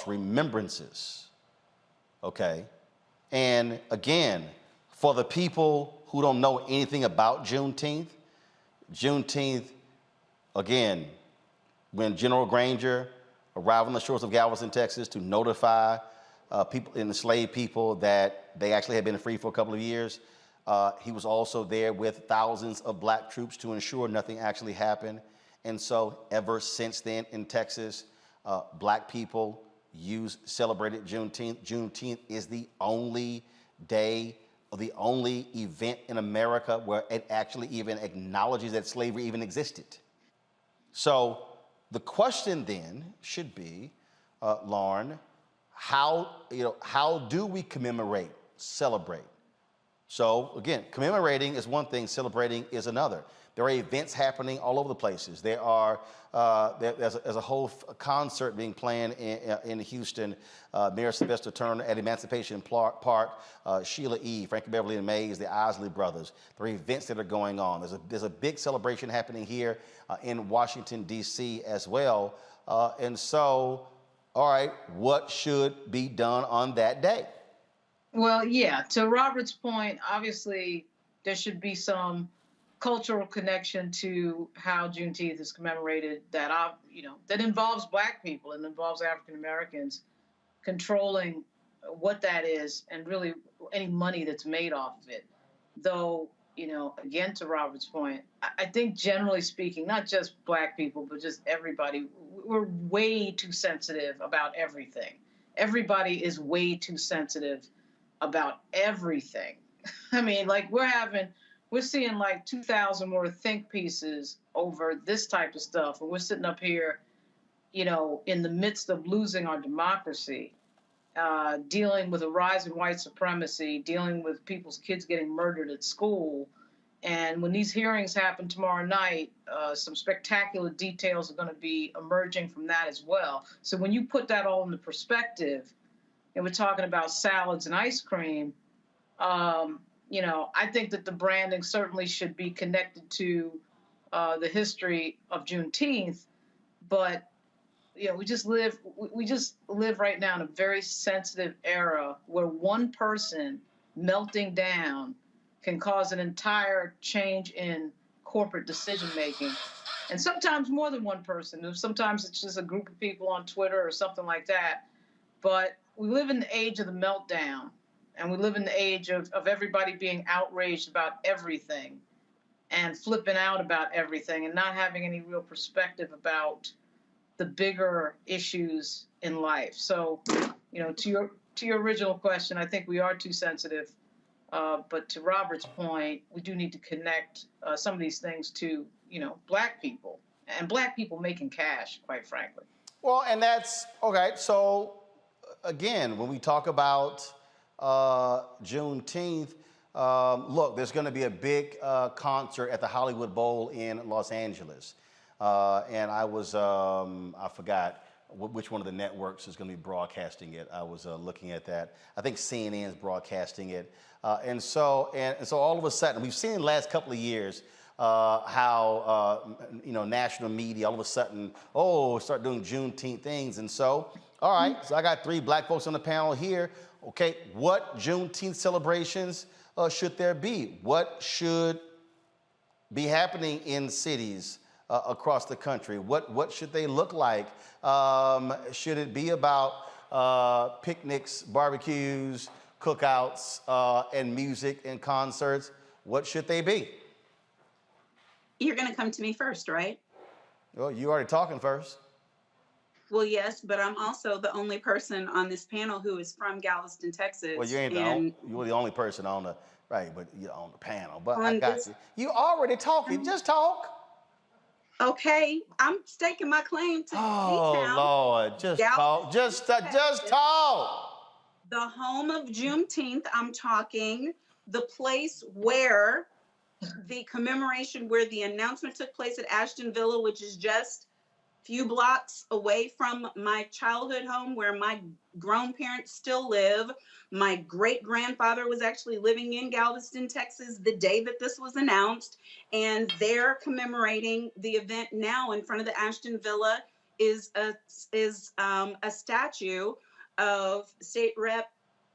remembrances, okay? And again, for the people who don't know anything about Juneteenth, again, when General Granger arrived on the shores of Galveston, Texas to notify enslaved people that they actually had been free for a couple of years, he was also there with thousands of black troops to ensure nothing actually happened. And so ever since then in Texas, black people celebrated Juneteenth. Juneteenth is the only day or the only event in America where it actually even acknowledges that slavery even existed. So the question then should be, Lauren, how do we commemorate, celebrate? So again, commemorating is one thing, celebrating is another. There are events happening all over the places. There's a whole concert being planned in Houston. Mayor Sylvester Turner at Emancipation Park, Sheila E., Frankie Beverly and Mays, the Isley Brothers. There are events that are going on. There's a big celebration happening here in Washington, D.C. as well. And so, all right, what should be done on that day? Well, yeah, to Robert's point, obviously there should be some cultural connection to how Juneteenth is commemorated that involves Black people and involves African Americans controlling what that is and really any money that's made off of it. Though, again, to Robert's point, I think generally speaking, not just Black people, but just everybody, we're way too sensitive about everything. Everybody is way too sensitive about everything. I mean, like we're seeing like 2,000 more think pieces over this type of stuff. And we're sitting up here, in the midst of losing our democracy, dealing with a rise in white supremacy, dealing with people's kids getting murdered at school. And when these hearings happen tomorrow night, some spectacular details are going to be emerging from that as well. So when you put that all into perspective, and we're talking about salads and ice cream, I think that the branding certainly should be connected to the history of Juneteenth, but we just live right now in a very sensitive era where one person melting down can cause an entire change in corporate decision making, and sometimes more than one person. Sometimes it's just a group of people on Twitter or something like that. But we live in the age of the meltdown. And we live in the age of everybody being outraged about everything and flipping out about everything and not having any real perspective about the bigger issues in life. So, to your original question, I think we are too sensitive. But to Robert's point, we do need to connect some of these things to, Black people and Black people making cash, quite frankly. Well, and that's, okay, so again, when we talk about Juneteenth, look, there's going to be a big concert at the Hollywood Bowl in Los Angeles. And I was, I forgot which one of the networks is going to be broadcasting it. I was looking at that. I think CNN is broadcasting it. And so all of a sudden, we've seen in the last couple of years how, national media all of a sudden, start doing Juneteenth things. And so, all right, so I got 3 Black folks on the panel here. Okay, what Juneteenth celebrations should there be? What should be happening in cities across the country? What should they look like? Should it be about picnics, barbecues, cookouts, and music and concerts? What should they be? You're going to come to me first, right? Well, you already talking first. Well, yes, but I'm also the only person on this panel who is from Galveston, Texas. Well, you ain't you were the only person on the but you're on the panel. But I got you. You already talking. Just talk. Okay, I'm staking my claim to D-Town. Lord, just talk. Just talk. The home of Juneteenth. I'm talking the place where the commemoration, where the announcement took place at Ashton Villa, which is just few blocks away from my childhood home where my grown parents still live. My great-grandfather was actually living in Galveston, Texas the day that this was announced, and they're commemorating the event now in front of the Ashton Villa is a statue of State Rep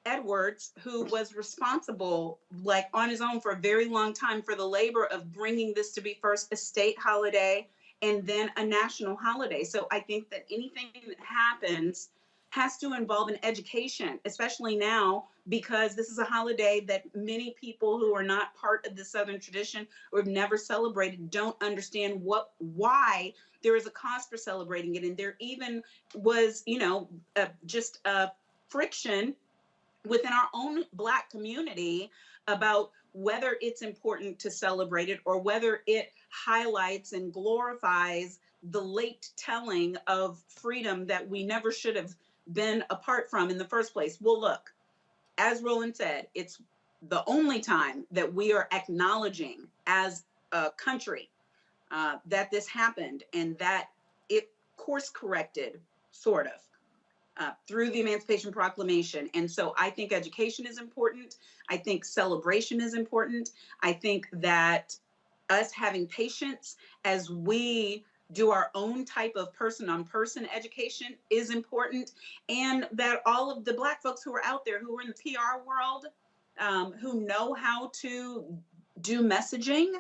Edwards, who was responsible, like on his own for a very long time, for the labor of bringing this to be first a state holiday and then a national holiday. So I think that anything that happens has to involve an education, especially now, because this is a holiday that many people who are not part of the Southern tradition or have never celebrated don't understand why there is a cost for celebrating it. And there even was, just a friction within our own Black community about whether it's important to celebrate it or whether it highlights and glorifies the late telling of freedom that we never should have been apart from in the first place. Well, look, as Roland said, it's the only time that we are acknowledging as a country that this happened and that it course corrected, sort of. Through the Emancipation Proclamation. And so I think education is important. I think celebration is important. I think that us having patience as we do our own type of person-on-person education is important. And that all of the Black folks who are out there, who are in the PR world, who know how to do messaging,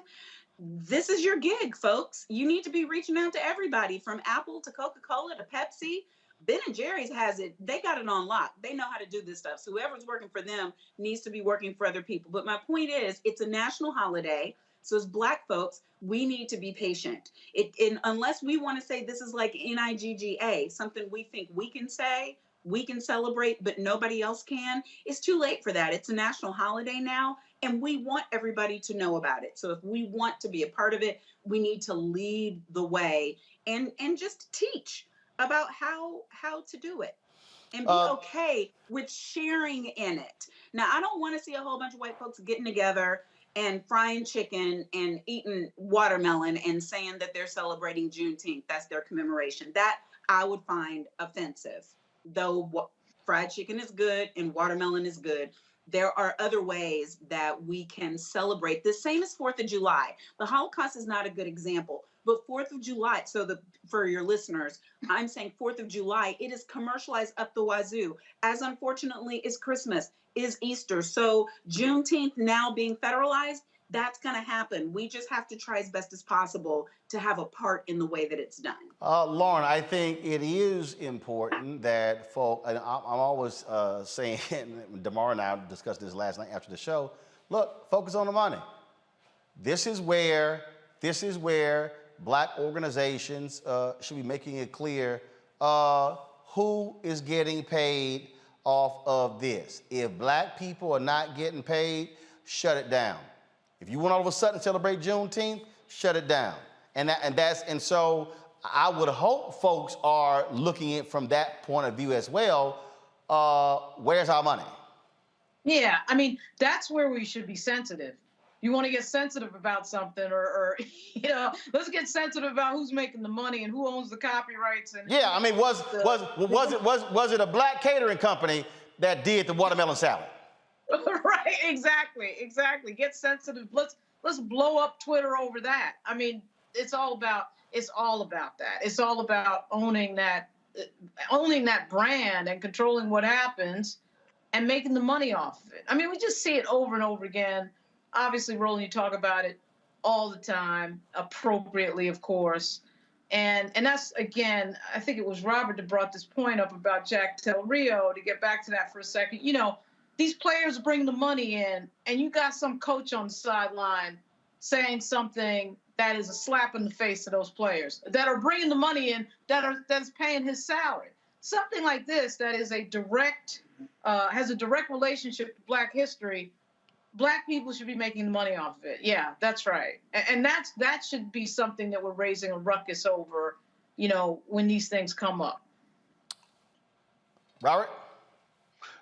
this is your gig, folks. You need to be reaching out to everybody, from Apple to Coca-Cola to Pepsi. Ben and Jerry's has it. They got it on lock. They know how to do this stuff. So whoever's working for them needs to be working for other people. But my point is, it's a national holiday. So as Black folks, we need to be patient. Unless we want to say this is like NIGGA, something we think we can say, we can celebrate, but nobody else can, it's too late for that. It's a national holiday now, and we want everybody to know about it. So if we want to be a part of it, we need to lead the way and just teach about how to do it and be okay with sharing in it. Now, I don't want to see a whole bunch of white folks getting together and frying chicken and eating watermelon and saying that they're celebrating Juneteenth. That's their commemoration. That I would find offensive. Though fried chicken is good and watermelon is good, there are other ways that we can celebrate. The same as 4th of July. The Holocaust is not a good example, but 4th of July, for your listeners, I'm saying 4th of July, it is commercialized up the wazoo, as unfortunately is Christmas, is Easter. So Juneteenth now being federalized, that's going to happen. We just have to try as best as possible to have a part in the way that it's done. Lauren, I think it is important that and I'm always saying, Damar and I discussed this last night after the show, look, focus on the money. This is where Black organizations should be making it clear who is getting paid off of this. If Black people are not getting paid, shut it down. If you want all of a sudden celebrate Juneteenth, shut it down. And so I would hope folks are looking at it from that point of view as well. Where's our money? Yeah, I mean, that's where we should be sensitive. You want to get sensitive about something, or let's get sensitive about who's making the money and who owns the copyrights. And yeah, I mean, was it a Black catering company that did the watermelon salad? Right, exactly. Get sensitive. Let's blow up Twitter over that. I mean, it's all about that. It's all about owning that brand and controlling what happens and making the money off of it. I mean, we just see it over and over again. Obviously, Roland, you talk about it all the time, appropriately, of course. And that's, again, I think it was Robert that brought this point up about Jack Del Rio, to get back to that for a second. These players bring the money in, and you got some coach on the sideline saying something that is a slap in the face to those players that are bringing the money in, that's paying his salary. Something like this that is has a direct relationship to Black history. Black people should be making the money off of it. Yeah, that's right. And that should be something that we're raising a ruckus over, when these things come up. Robert?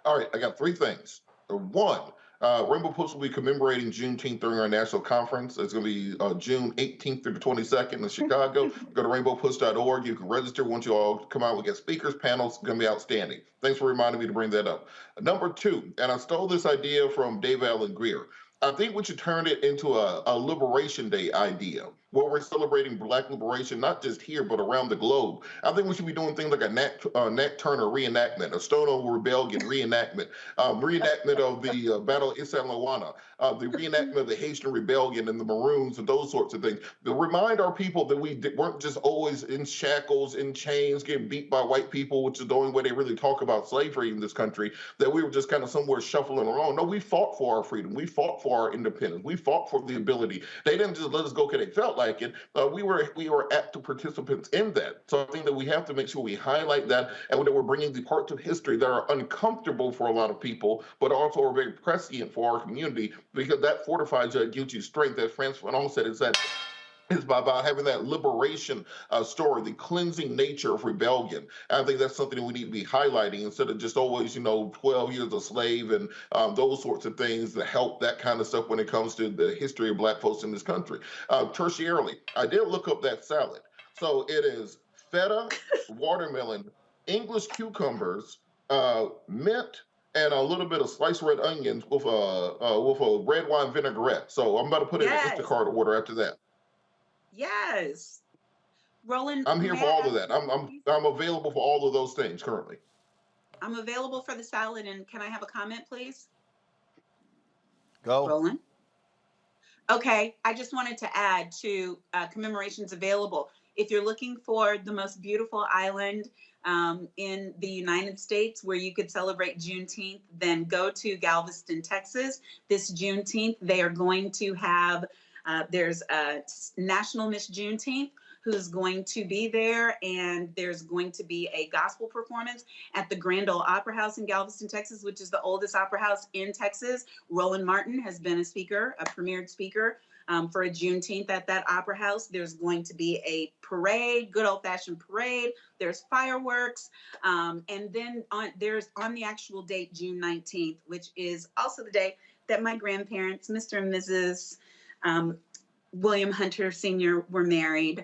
All right, I got three things. One, Rainbow Push will be commemorating Juneteenth during our national conference. It's going to be June 18th through the 22nd in Chicago. Go to rainbowpush.org. You can register. Once you all come out, we get speakers, panels. It's going to be outstanding. Thanks for reminding me to bring that up. Number two, and I stole this idea from Dave Allen Greer. I think we should turn it into a Liberation Day idea. where we're celebrating Black liberation, not just here, but around the globe. I think we should be doing things like a Nat Turner reenactment, a Stonewall Rebellion reenactment, reenactment of the Battle of Isandlwana, the reenactment of the Haitian Rebellion and the Maroons and those sorts of things. To remind our people that we weren't just always in shackles, in chains, getting beat by white people, which is the only way they really talk about slavery in this country, that we were just kind of somewhere shuffling around. No, we fought for our freedom. We fought for our independence. We fought for the ability. They didn't just let us go because they felt like it. We were active participants in that. So I think that we have to make sure we highlight that, and that we're bringing the parts of history that are uncomfortable for a lot of people, but also are very prescient for our community, because that fortifies you, it gives you strength. As Frantz Fanon said, is by having that liberation story, the cleansing nature of rebellion. And I think that's something that we need to be highlighting instead of just always, 12 years a slave and those sorts of things that help that kind of stuff when it comes to the history of Black folks in this country. Tertiarily, I did look up that salad. So it is feta, watermelon, English cucumbers, mint, and a little bit of sliced red onions with a red wine vinaigrette. So I'm about to put in an Instacart order after that. Yes. Roland, I'm here for all of that. I'm available for all of those things currently. I'm available for the salad, and can I have a comment, please? Go. Roland? Okay, I just wanted to add to commemorations available. If you're looking for the most beautiful island in the United States where you could celebrate Juneteenth, then go to Galveston, Texas. This Juneteenth, they are going to have there's a National Miss Juneteenth who's going to be there, and there's going to be a gospel performance at the Grand Ole Opera House in Galveston, Texas, which is the oldest opera house in Texas. Roland Martin has been a speaker, a premiered speaker for a Juneteenth at that opera house. There's going to be a parade, good old-fashioned parade. There's fireworks, and then there's on the actual date, June 19th, which is also the day that my grandparents, Mr. and Mrs. William Hunter Sr. were married.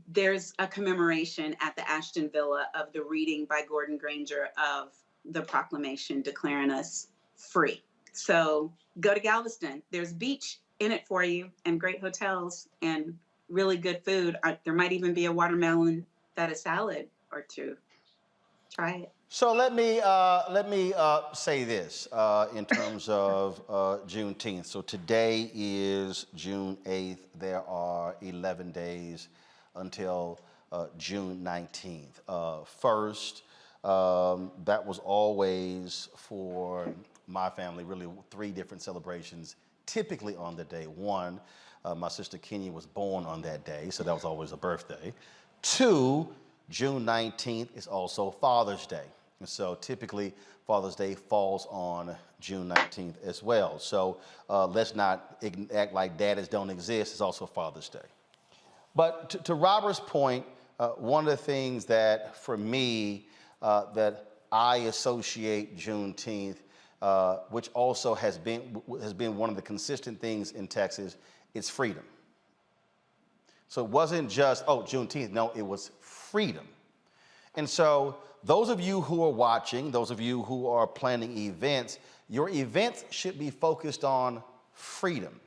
There's a commemoration at the Ashton Villa of the reading by Gordon Granger of the proclamation declaring us free. So go to Galveston. There's beach in it for you, and great hotels and really good food. There might even be a watermelon feta salad or two. Try it. So let me say this in terms of Juneteenth. So today is June 8th. There are 11 days until June 19th. First, that was always for my family really 3 different celebrations, typically on the day. 1, my sister Kenya was born on that day, so that was always a birthday. 2, June 19th is also Father's Day. And so typically Father's Day falls on June 19th as well. So let's not act like daddies don't exist. It's also Father's Day. But to Robert's point, one of the things that for me that I associate Juneteenth, which also has been one of the consistent things in Texas, it's freedom. So it wasn't just, oh, Juneteenth. No, it was freedom. And so those of you who are watching, those of you who are planning events, your events should be focused on freedom.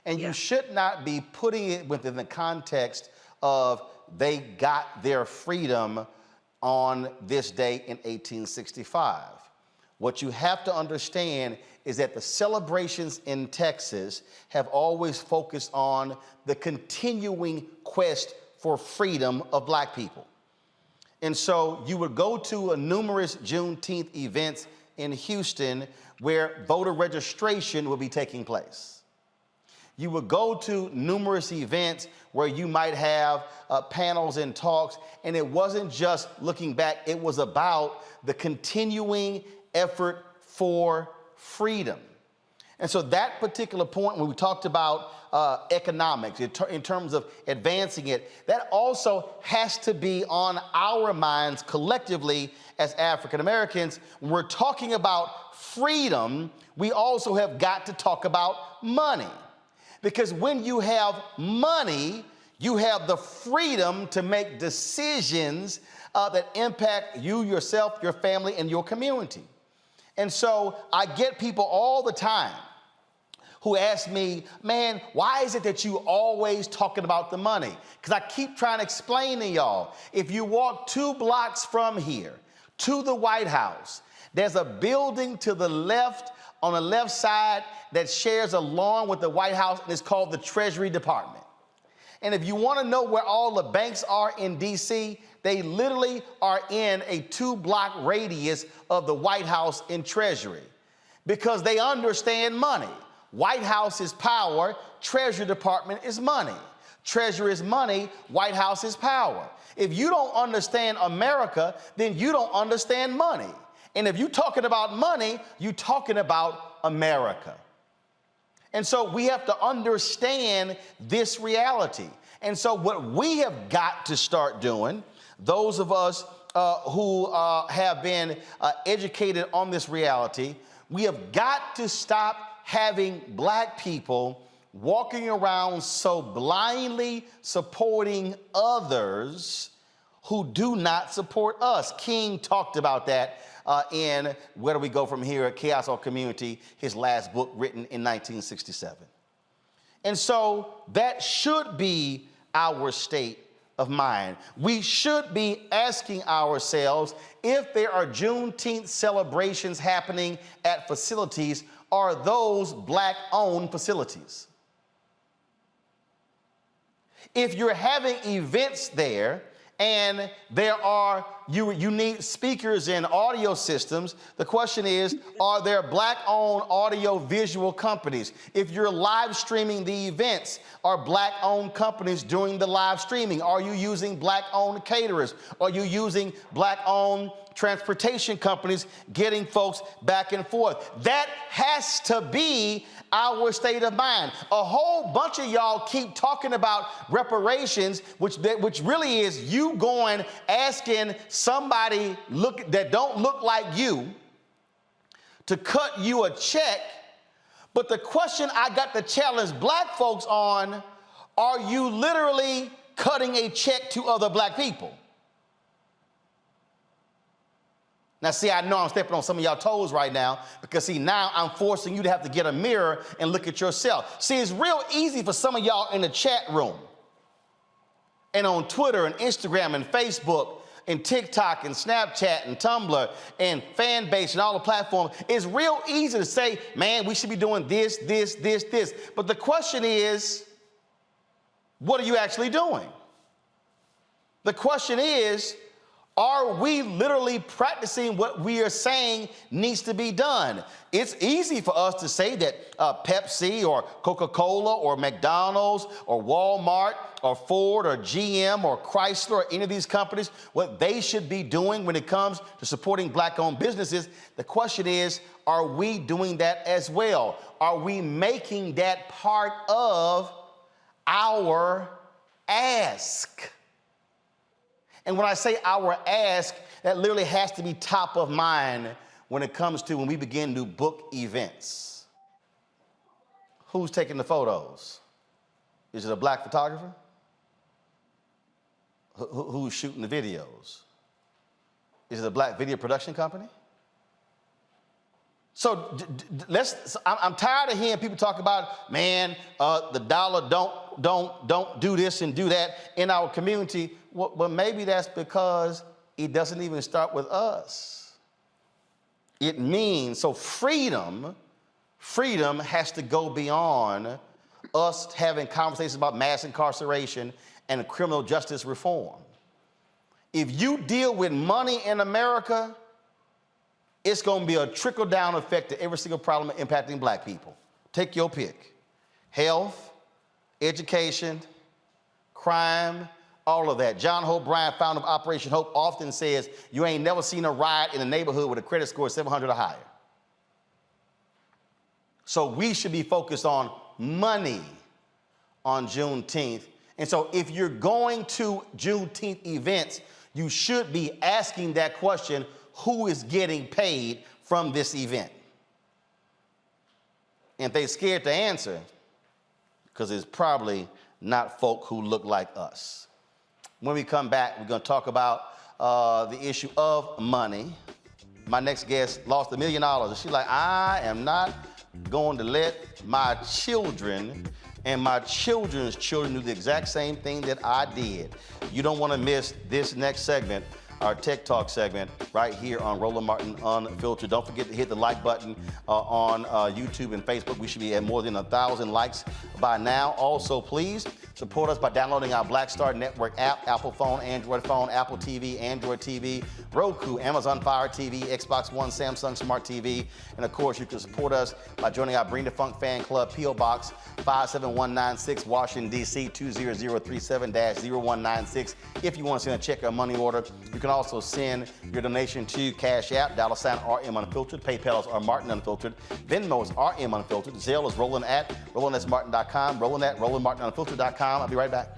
And you should not be putting it within the context of they got their freedom on this day in 1865. What you have to understand is that the celebrations in Texas have always focused on the continuing quest for freedom of Black people. And so you would go to numerous Juneteenth events in Houston where voter registration would be taking place. You would go to numerous events where you might have panels and talks, and it wasn't just looking back, it was about the continuing effort for freedom. And so that particular point, when we talked about economics, in terms of advancing it, that also has to be on our minds collectively as African Americans. When we're talking about freedom, we also have got to talk about money. Because when you have money, you have the freedom to make decisions that impact you, yourself, your family, and your community. And so I get people all the time who ask me, man, why is it that you always talking about the money? Because I keep trying to explain to y'all, if you walk 2 blocks from here to the White House, there's a building to the left, on the left side, that shares a lawn with the White House, and it's called the Treasury Department. And if you want to know where all the banks are in D.C., they literally are in a 2-block radius of the White House and Treasury because they understand money. White House is power, Treasury Department is money. Treasury is money, White House is power. If you don't understand America, then you don't understand money. And if you're talking about money, you're talking about America. And so we have to understand this reality. And so what we have got to start doing, those of us who have been educated on this reality, we have got to stop having black people walking around so blindly supporting others who do not support us. King talked about that in Where Do We Go From Here? Chaos or Community, his last book written in 1967. And so that should be our state of mind. We should be asking ourselves if there are Juneteenth celebrations happening at facilities, are those black-owned facilities? If you're having events there and you need speakers and audio systems, the question is, are there black-owned audio visual companies? If you're live streaming the events, are black-owned companies doing the live streaming? Are you using black-owned caterers? Are you using black-owned transportation companies getting folks back and forth? That has to be our state of mind. A whole bunch of y'all keep talking about reparations, which really is you going asking somebody that don't look like you to cut you a check. But the question I got to challenge black folks on, are you literally cutting a check to other black people? Now, see, I know I'm stepping on some of y'all toes right now because, see, now I'm forcing you to have to get a mirror and look at yourself. See, it's real easy for some of y'all in the chat room and on Twitter and Instagram and Facebook and TikTok and Snapchat and Tumblr and fan base and all the platforms. It's real easy to say, man, we should be doing this, this, this, this. But the question is, what are you actually doing? The question is, are we literally practicing what we are saying needs to be done? It's easy for us to say that Pepsi or Coca-Cola or McDonald's or Walmart or Ford or GM or Chrysler or any of these companies, what they should be doing when it comes to supporting black-owned businesses. The question is, are we doing that as well? Are we making that part of our ask? And when I say our ask, that literally has to be top of mind when it comes to when we begin to book events. Who's taking the photos? Is it a black photographer? Who's shooting the videos? Is it a black video production company? So I'm tired of hearing people talk about, man, the dollar don't do this and do that in our community. Well, maybe that's because it doesn't even start with us. It means, so freedom has to go beyond us having conversations about mass incarceration and criminal justice reform. If you deal with money in America, it's going to be a trickle-down effect to every single problem impacting black people. Take your pick. Health, education, crime, all of that. John Hope Bryant, founder of Operation Hope, often says, you ain't never seen a riot in a neighborhood with a credit score of 700 or higher. So we should be focused on money on Juneteenth. And so if you're going to Juneteenth events, you should be asking that question, who is getting paid from this event? And if they're scared to answer, because it's probably not folk who look like us. When we come back, we're going to talk about the issue of money. My next guest lost $1 million. And she's like, I am not going to let my children and my children's children do the exact same thing that I did. You don't want to miss this next segment, our Tech Talk segment, right here on Roland Martin Unfiltered. Don't forget to hit the like button on YouTube and Facebook. We should be at more than 1,000 likes by now. Also, please support us by downloading our Black Star Network app, Apple phone, Android phone, Apple TV, Android TV, Roku, Amazon Fire TV, Xbox One, Samsung Smart TV. And of course, you can support us by joining our Bring the Funk Fan Club, P.O. Box 57196, Washington, D.C. 20037-0196. If you want to send a check or money order, you can also send your donation to Cash App, $RM Unfiltered, PayPal is Martin Unfiltered, Venmo is RM Unfiltered, Zelle is Roland at RolandSMartin.com, Roland at RolandMartinUnfiltered.com. I'll be right back.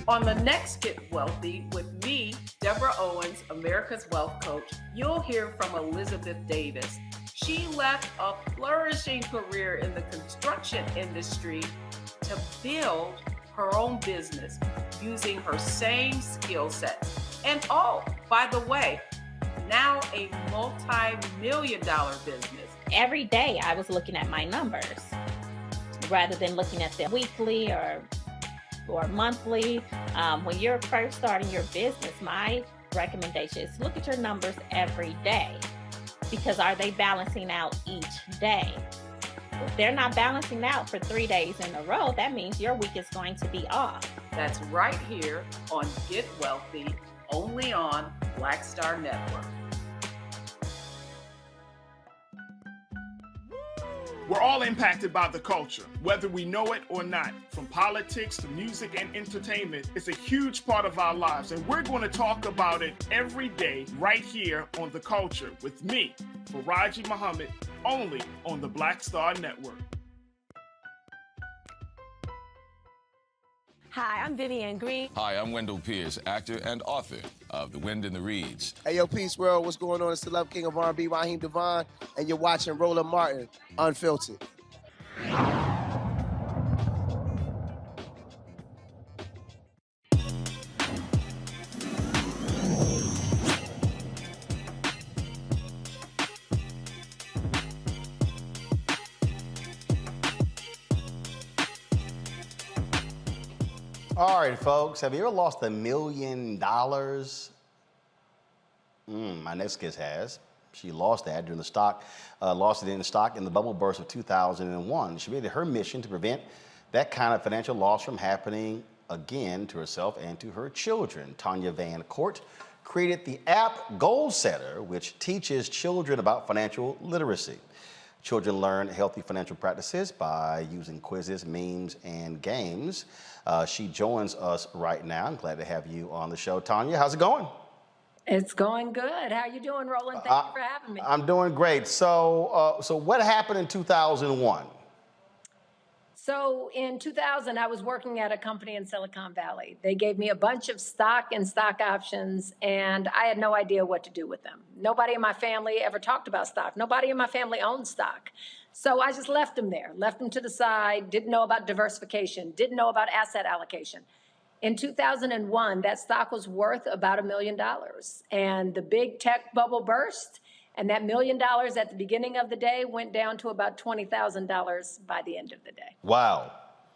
On the next Get Wealthy with me, Deborah Owens, America's Wealth Coach, you'll hear from Elizabeth Davis. She left a flourishing career in the construction industry to build her own business using her same skill sets. And oh, by the way, now a multi-million-dollar business. Every day I was looking at my numbers rather than looking at them weekly or monthly. When you're first starting your business, my recommendation is look at your numbers every day, because are they balancing out each day? If they're not balancing out for 3 days in a row, that means your week is going to be off. That's right here on Get Wealthy, only on Black Star Network. We're all impacted by the culture, whether we know it or not. From politics to music and entertainment, it's a huge part of our lives, and we're going to talk about it every day right here on The Culture with me, Faraji Muhammad, only on the Black Star Network. Hi, I'm Vivian Green. Hi, I'm Wendell Pierce, actor and author of The Wind in the Reeds. Hey, yo, Peace World, what's going on? It's the Love King of R&B, Raheem Devon, and you're watching Roland Martin Unfiltered. All right, folks, have you ever lost $1 million? My next guest has. She lost that during the stock, lost it in the stock in the bubble burst of 2001. She made it her mission to prevent that kind of financial loss from happening again to herself and to her children. Tanya Van Court created the app Goal Setter, which teaches children about financial literacy. Children learn healthy financial practices by using quizzes, memes, and games. She joins us right now. I'm glad to have you on the show. Tanya, how's it going? It's going good. How you doing, Roland? Thank you for having me. I'm doing great. So what happened in 2001? So in 2000, I was working at a company in Silicon Valley. They gave me a bunch of stock and stock options, and I had no idea what to do with them. Nobody in my family ever talked about stock. Nobody in my family owned stock. So I just left them there, left them to the side, didn't know about diversification, didn't know about asset allocation. In 2001, that stock was worth about $1 million. And the big tech bubble burst, and that $1 million at the beginning of the day went down to about $20,000 by the end of the day. Wow.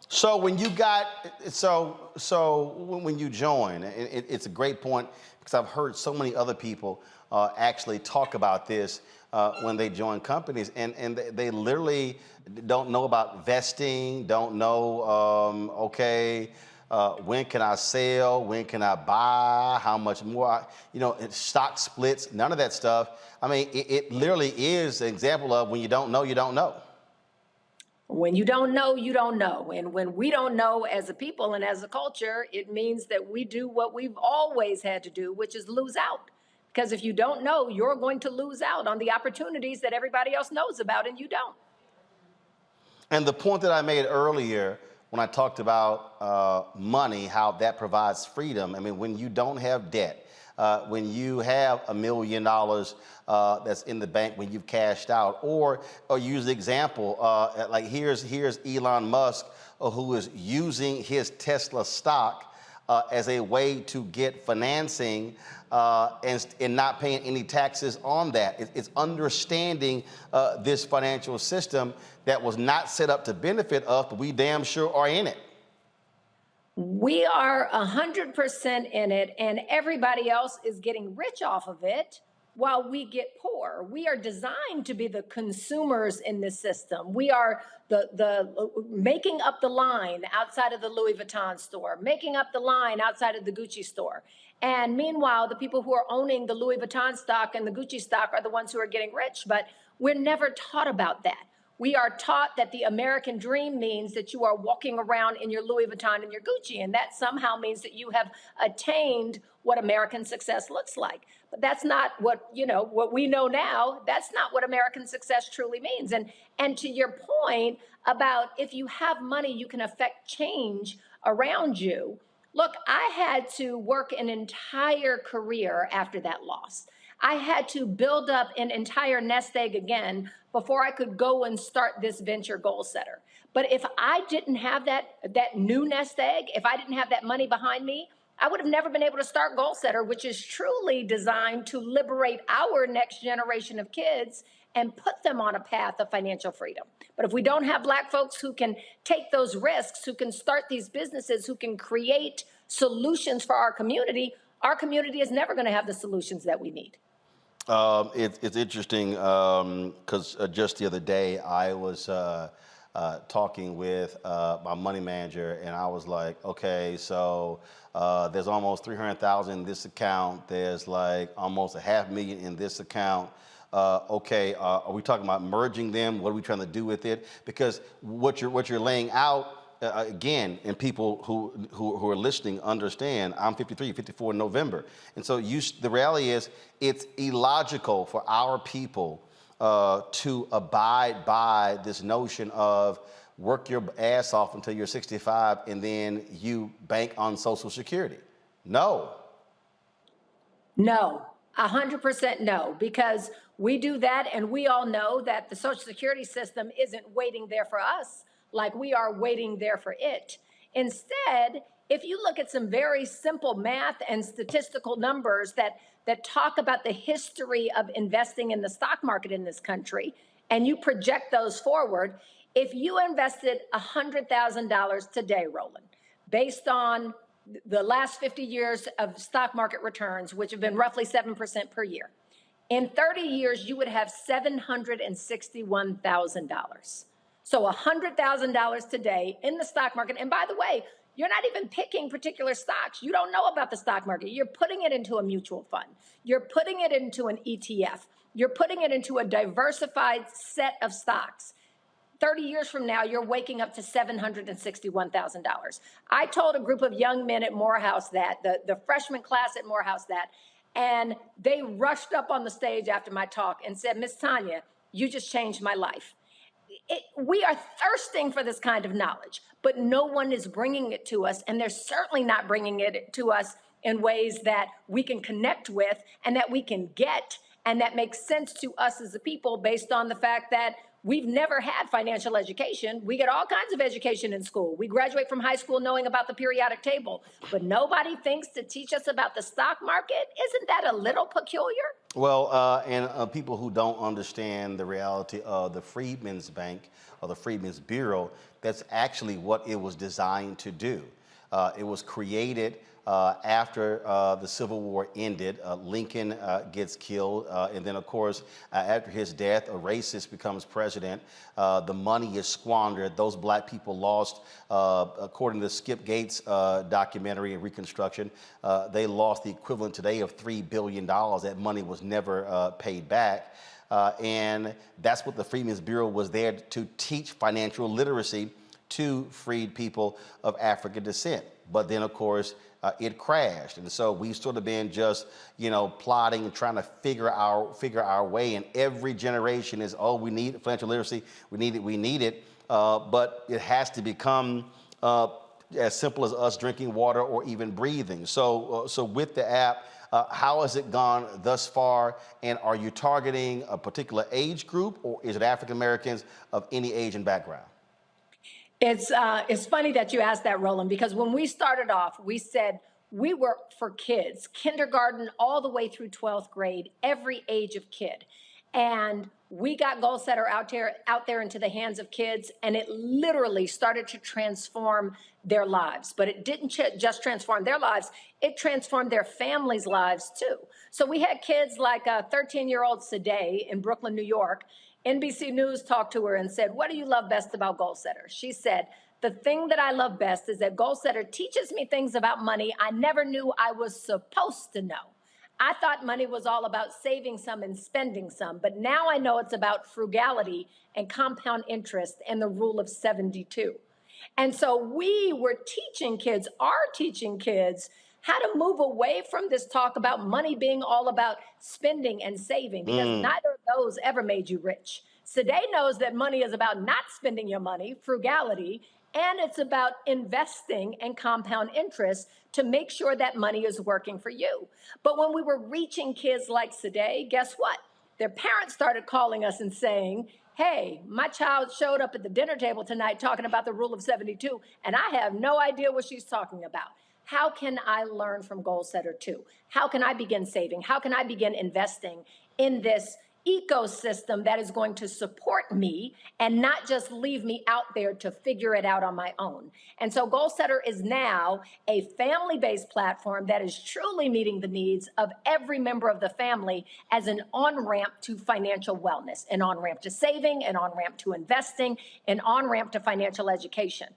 So when you got, when you joined, it's a great point because I've heard so many other people actually talk about this when they join companies, and they literally don't know about vesting, don't know, when can I sell? When can I buy? How much more? Stock splits, none of that stuff. I mean, it literally is an example of when you don't know, you don't know. When you don't know, you don't know. And when we don't know as a people and as a culture, it means that we do what we've always had to do, which is lose out. Because if you don't know, you're going to lose out on the opportunities that everybody else knows about and you don't. And the point that I made earlier, when I talked about money, how that provides freedom. I mean, when you don't have debt, when you have $1 million that's in the bank when you've cashed out, or use the example, like here's Elon Musk, who is using his Tesla stock as a way to get financing and not paying any taxes on that. It's understanding this financial system that was not set up to benefit us, but we damn sure are in it. We are 100% in it, and everybody else is getting rich off of it while we get poor. We are designed to be the consumers in this system. We are the making up the line outside of the Louis Vuitton store, making up the line outside of the Gucci store. And meanwhile, the people who are owning the Louis Vuitton stock and the Gucci stock are the ones who are getting rich, but we're never taught about that. We are taught that the American dream means that you are walking around in your Louis Vuitton and your Gucci, and that somehow means that you have attained what American success looks like. But that's not what we know now. That's not what American success truly means. And to your point about if you have money, you can affect change around you. Look, I had to work an entire career after that loss. I had to build up an entire nest egg again before I could go and start this venture Goal Setter. But if I didn't have that new nest egg, if I didn't have that money behind me, I would have never been able to start Goal Setter, which is truly designed to liberate our next generation of kids and put them on a path of financial freedom. But if we don't have Black folks who can take those risks, who can start these businesses, who can create solutions for our community is never going to have the solutions that we need. It's interesting because just the other day I was talking with my money manager, and I was like, okay, so there's almost 300,000 in this account. There's like almost $500,000 in this account. Okay, are we talking about merging them? What are we trying to do with it? Because what you're laying out, again, and people who are listening understand, I'm 53, 54 in November. And so the reality is it's illogical for our people to abide by this notion of work your ass off until you're 65 and then you bank on Social Security. No. No, 100% no, because we do that and we all know that the Social Security system isn't waiting there for us like we are waiting there for it. Instead, if you look at some very simple math and statistical numbers that talk about the history of investing in the stock market in this country, and you project those forward, if you invested $100,000 today, Roland, based on the last 50 years of stock market returns, which have been roughly 7% per year, in 30 years, you would have $761,000. So $100,000 today in the stock market. And by the way, you're not even picking particular stocks. You don't know about the stock market. You're putting it into a mutual fund. You're putting it into an ETF. You're putting it into a diversified set of stocks. 30 years from now, you're waking up to $761,000. I told a group of young men at Morehouse that, the freshman class at Morehouse that, and they rushed up on the stage after my talk and said, Miss Tanya, you just changed my life. We are thirsting for this kind of knowledge, but no one is bringing it to us, and they're certainly not bringing it to us in ways that we can connect with and that we can get and that makes sense to us as a people based on the fact that we've never had financial education. We get all kinds of education in school. We graduate from high school knowing about the periodic table, but nobody thinks to teach us about the stock market. Isn't that a little peculiar? Well, and people who don't understand the reality of the Freedmen's Bank or the Freedmen's Bureau, that's actually what it was designed to do. It was created after the Civil War ended. Lincoln gets killed, and then, of course, after his death, a racist becomes president. The money is squandered. Those Black people lost, according to the Skip Gates documentary and Reconstruction, they lost the equivalent today of $3 billion. That money was never paid back. And that's what the Freedmen's Bureau was there to teach financial literacy to freed people of African descent. But then, of course, it crashed. And so we've sort of been just, plotting and trying to figure our way. And every generation is, oh, we need financial literacy. We need it. But it has to become as simple as us drinking water or even breathing. So with the app, how has it gone thus far? And are you targeting a particular age group, or is it African Americans of any age and background? It's funny that you asked that, Roland, because when we started off, we said we work for kids, kindergarten all the way through 12th grade, every age of kid. And we got Goal Setter out there into the hands of kids, and it literally started to transform their lives. But it didn't just transform their lives, it transformed their families' lives too. So we had kids like a 13-year-old Sadeh in Brooklyn, New York. NBC News talked to her and said, "What do you love best about Goal Setter?" She said, "The thing that I love best is that Goal Setter teaches me things about money I never knew I was supposed to know. I thought money was all about saving some and spending some, but now I know it's about frugality and compound interest and the rule of 72. And so we were teaching kids, are teaching kids, how to move away from this talk about money being all about spending and saving, because neither of those ever made you rich. Sadeh knows that money is about not spending your money, frugality, and it's about investing and compound interest to make sure that money is working for you. But when we were reaching kids like Sadeh, guess what? Their parents started calling us and saying, "Hey, my child showed up at the dinner table tonight talking about the rule of 72, and I have no idea what she's talking about. How can I learn from Goal Setter too? How can I begin saving? How can I begin investing in this ecosystem that is going to support me and not just leave me out there to figure it out on my own?" And so Goal Setter is now a family-based platform that is truly meeting the needs of every member of the family as an on-ramp to financial wellness, an on-ramp to saving, an on-ramp to investing, an on-ramp to financial education.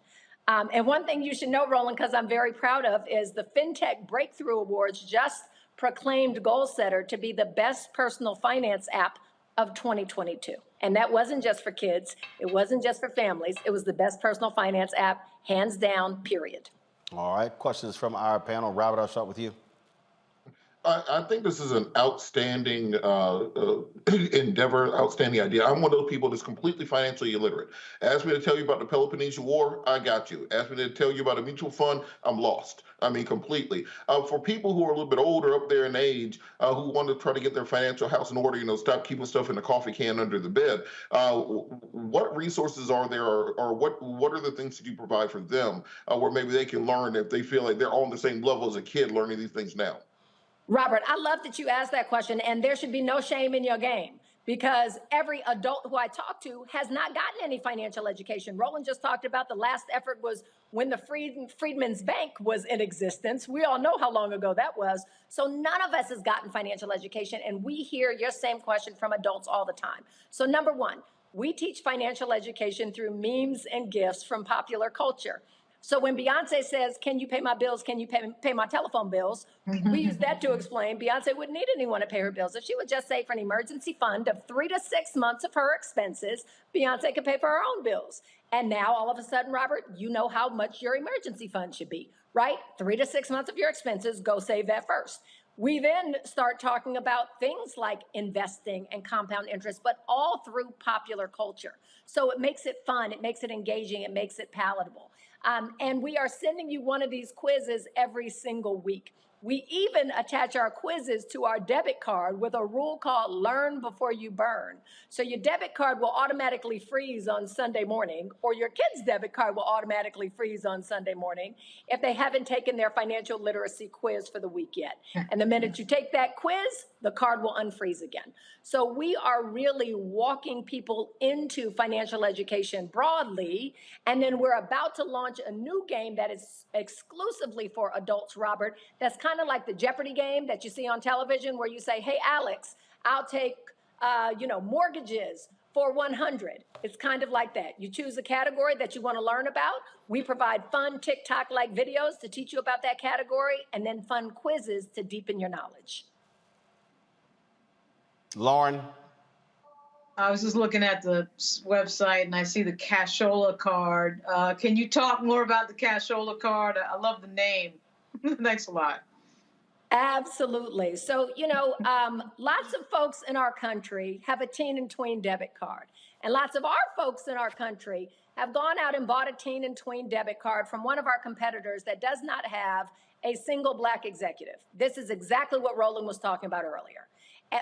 And one thing you should know, Roland, because I'm very proud of, is the FinTech Breakthrough Awards just proclaimed Goal Setter to be the best personal finance app of 2022. And that wasn't just for kids. It wasn't just for families. It was the best personal finance app, hands down, period. All right, questions from our panel. Robert, I'll start with you. I think this is an outstanding endeavor, outstanding idea. I'm one of those people that's completely financially illiterate. Ask me to tell you about the Peloponnesian War, I got you. Ask me to tell you about a mutual fund, I'm lost. I mean, completely. For people who are a little bit older, up there in age, who want to try to get their financial house in order, stop keeping stuff in the coffee can under the bed, what resources are there, or what are the things that you provide for them where maybe they can learn if they feel like they're on the same level as a kid learning these things now? Robert, I love that you asked that question, and there should be no shame in your game, because every adult who I talk to has not gotten any financial education. Roland just talked about the last effort was when the Freedmen's Bank was in existence. We all know how long ago that was. So none of us has gotten financial education, and we hear your same question from adults all the time. So number one, we teach financial education through memes and gifs from popular culture. So when Beyonce says, "Can you pay my bills? Can you pay my telephone bills?" we use that to explain Beyonce wouldn't need anyone to pay her bills. If she would just save for an emergency fund of 3 to 6 months of her expenses, Beyonce could pay for her own bills. And now all of a sudden, Robert, you know how much your emergency fund should be, right? 3 to 6 months of your expenses, go save that first. We then start talking about things like investing and compound interest, but all through popular culture. So it makes it fun, it makes it engaging, it makes it palatable. And we are sending you one of these quizzes every single week. We even attach our quizzes to our debit card with a rule called Learn Before You Burn. So your debit card will automatically freeze on Sunday morning, or your kid's debit card will automatically freeze on Sunday morning if they haven't taken their financial literacy quiz for the week yet. And the minute you take that quiz, the card will unfreeze again. So we are really walking people into financial education broadly. And then we're about to launch a new game that is exclusively for adults, Robert, that's kind of like the Jeopardy game that you see on television where you say, "Hey, Alex, I'll take, mortgages for 100. It's kind of like that. You choose a category that you want to learn about. We provide fun TikTok-like videos to teach you about that category, and then fun quizzes to deepen your knowledge. Lauren? I was just looking at the website and I see the cashola card. Can you talk more about the cashola card? I love the name. Thanks a lot. Absolutely. So, lots of folks in our country have a teen and tween debit card. And lots of our folks in our country have gone out and bought a teen and tween debit card from one of our competitors that does not have a single Black executive. This is exactly what Roland was talking about earlier.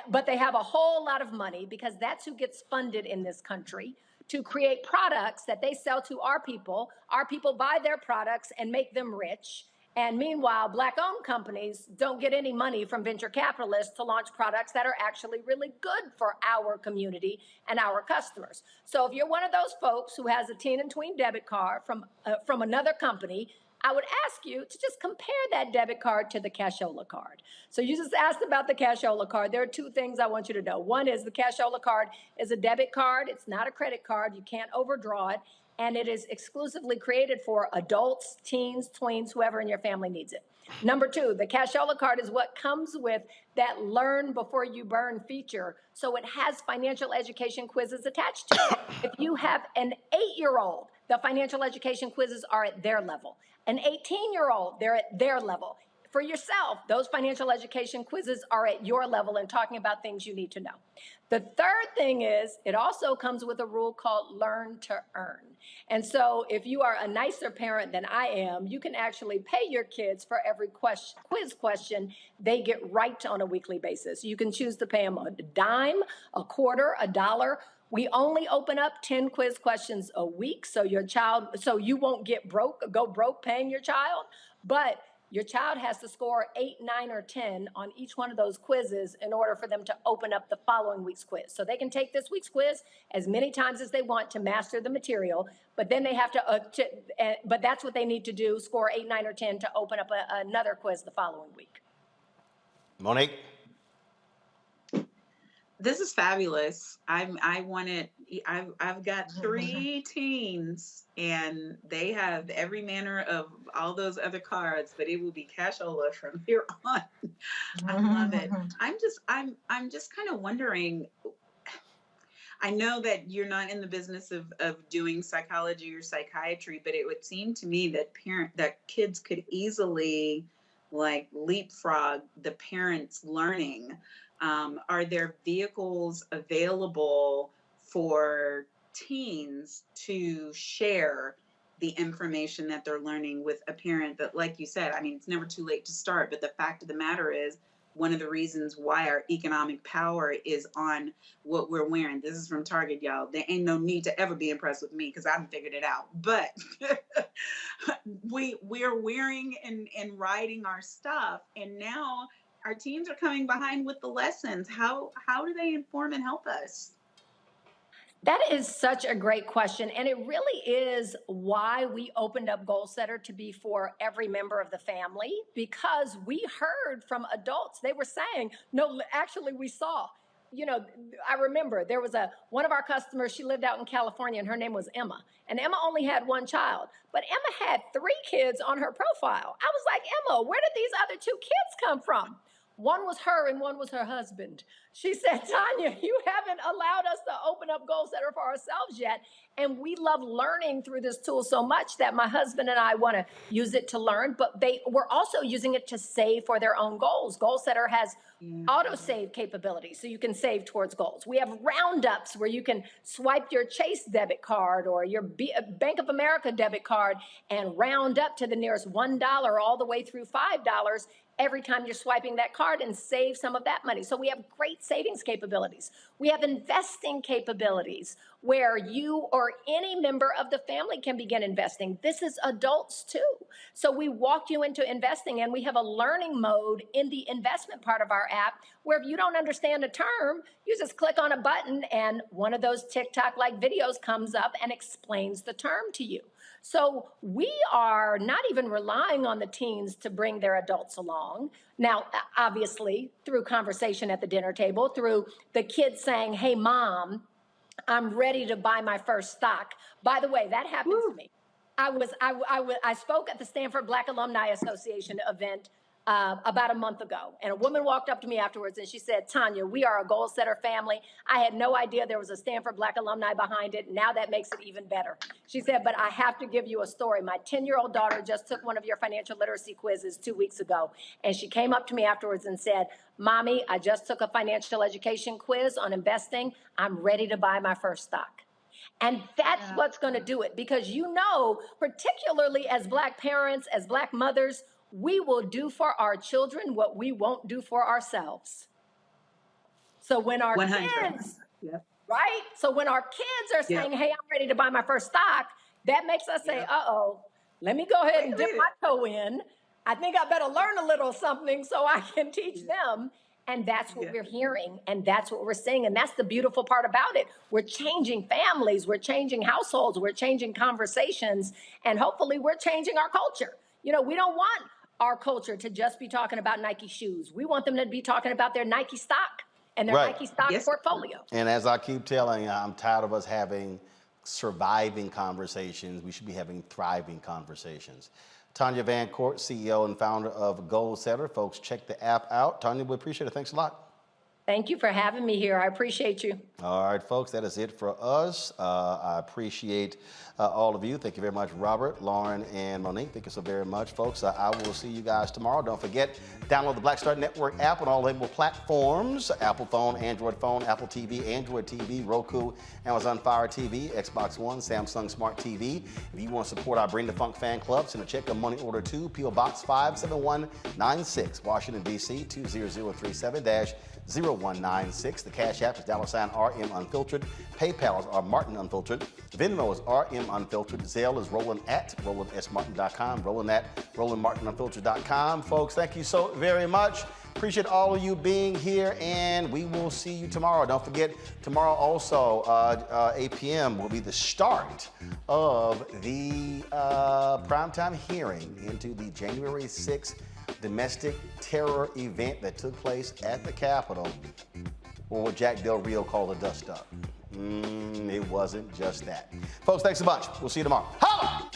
But they have a whole lot of money because that's who gets funded in this country to create products that they sell to our people. Our people buy their products and make them rich. And meanwhile, Black-owned companies don't get any money from venture capitalists to launch products that are actually really good for our community and our customers. So if you're one of those folks who has a teen and tween debit card from another company, I would ask you to just compare that debit card to the cashola card. So you just asked about the cashola card. There are two things I want you to know. One is the cashola card is a debit card. It's not a credit card. You can't overdraw it. And it is exclusively created for adults, teens, tweens, whoever in your family needs it. Number two, the cashola card is what comes with that learn before you burn feature. So it has financial education quizzes attached to it. If you have an 8-year-old, the financial education quizzes are at their level. An 18-year-old, they're at their level. For yourself, those financial education quizzes are at your level and talking about things you need to know. The third thing is it also comes with a rule called learn to earn. And so if you are a nicer parent than I am, you can actually pay your kids for every quiz question they get right on a weekly basis. You can choose to pay them a dime, a quarter, a dollar. We only open up 10 quiz questions a week, so you won't go broke paying your child, but your child has to score 8, 9, or 10 on each one of those quizzes in order for them to open up the following week's quiz. So they can take this week's quiz as many times as they want to master the material, but then they have but that's what they need to do, score 8, 9, or 10 to open up another quiz the following week. Monique? This is fabulous. I've got 3 teens, and they have every manner of all those other cards, but it will be cashola from here on. I love it. I'm just kind of wondering. I know that you're not in the business of doing psychology or psychiatry, but it would seem to me that kids could easily like leapfrog the parents' learning. Are there vehicles available for teens to share the information that they're learning with a parent that, like you said, I mean, it's never too late to start, but the fact of the matter is one of the reasons why our economic power is on what we're wearing. This is from Target, y'all. There ain't no need to ever be impressed with me because I haven't figured it out. But we're wearing and riding our stuff, and now our teams are coming behind with the lessons. How do they inform and help us? That is such a great question. And it really is why we opened up Goal Setter to be for every member of the family, because we heard from adults. They were saying, no, actually we saw, I remember there was one of our customers, she lived out in California and her name was Emma. And Emma only had one child, but Emma had 3 kids on her profile. I was like, Emma, where did these other 2 kids come from? One was her and one was her husband. She said, Tanya, you haven't allowed us to open up Goal Setter for ourselves yet. And we love learning through this tool so much that my husband and I want to use it to learn, but we're also using it to save for their own goals. Goal Setter has auto-save capabilities, so you can save towards goals. We have roundups where you can swipe your Chase debit card or your Bank of America debit card and round up to the nearest $1 all the way through $5 every time you're swiping that card and save some of that money. So we have great savings capabilities. We have investing capabilities where you or any member of the family can begin investing. This is adults too. So we walk you into investing, and we have a learning mode in the investment part of our app where if you don't understand a term, you just click on a button and one of those TikTok-like videos comes up and explains the term to you. So we are not even relying on the teens to bring their adults along. Now, obviously, through conversation at the dinner table, through the kids saying, hey, Mom, I'm ready to buy my first stock. By the way, that happens to me. I spoke at the Stanford Black Alumni Association event about a month ago. And a woman walked up to me afterwards and she said, Tanya, we are a Goal Setter family. I had no idea there was a Stanford Black alumni behind it. Now that makes it even better. She said, but I have to give you a story. My 10-year-old daughter just took one of your financial literacy quizzes 2 weeks ago. And she came up to me afterwards and said, Mommy, I just took a financial education quiz on investing. I'm ready to buy my first stock. And that's what's going to do it, because particularly as Black parents, as Black mothers, we will do for our children what we won't do for ourselves. So when our 100. kids right? So when our kids are saying, hey, I'm ready to buy my first stock, that makes us say, uh-oh, let me go ahead and dip my toe in. I think I better learn a little something so I can teach them. And that's what we're hearing, and that's what we're seeing, and that's the beautiful part about it. We're changing families, we're changing households, we're changing conversations, and hopefully we're changing our culture. You know, we don't want our culture to just be talking about Nike shoes. We want them to be talking about their Nike stock and their Nike stock portfolio. And as I keep telling you, I'm tired of us having surviving conversations. We should be having thriving conversations. Tanya Van Court, CEO and founder of Goal Setter. Folks, check the app out. Tanya, we appreciate it. Thanks a lot. Thank you for having me here. I appreciate you. All right, folks, that is it for us. I appreciate all of you. Thank you very much, Robert, Lauren, and Monique. Thank you so very much, folks. I will see you guys tomorrow. Don't forget, download the Black Star Network app on all label platforms: Apple phone, Android phone, Apple TV, Android TV, Roku, Amazon Fire TV, Xbox One, Samsung Smart TV. If you want to support our Bring the Funk fan club, send a check on money order to P.O. Box 57196, Washington, D.C. 20037-0196. The Cash App is $RM Unfiltered. PayPal is Martin Unfiltered. Venmo is RM Unfiltered. Zelle is Roland@RolandSMartin.com. Roland@RolandMartinUnfiltered.com. Folks, thank you so very much. Appreciate all of you being here, and we will see you tomorrow. Don't forget, tomorrow also, 8 p.m. will be the start of the primetime hearing into the January 6th domestic terror event that took place at the Capitol, or what Jack Del Rio called a dust-up. It wasn't just that. Folks, thanks so much. We'll see you tomorrow. Holla!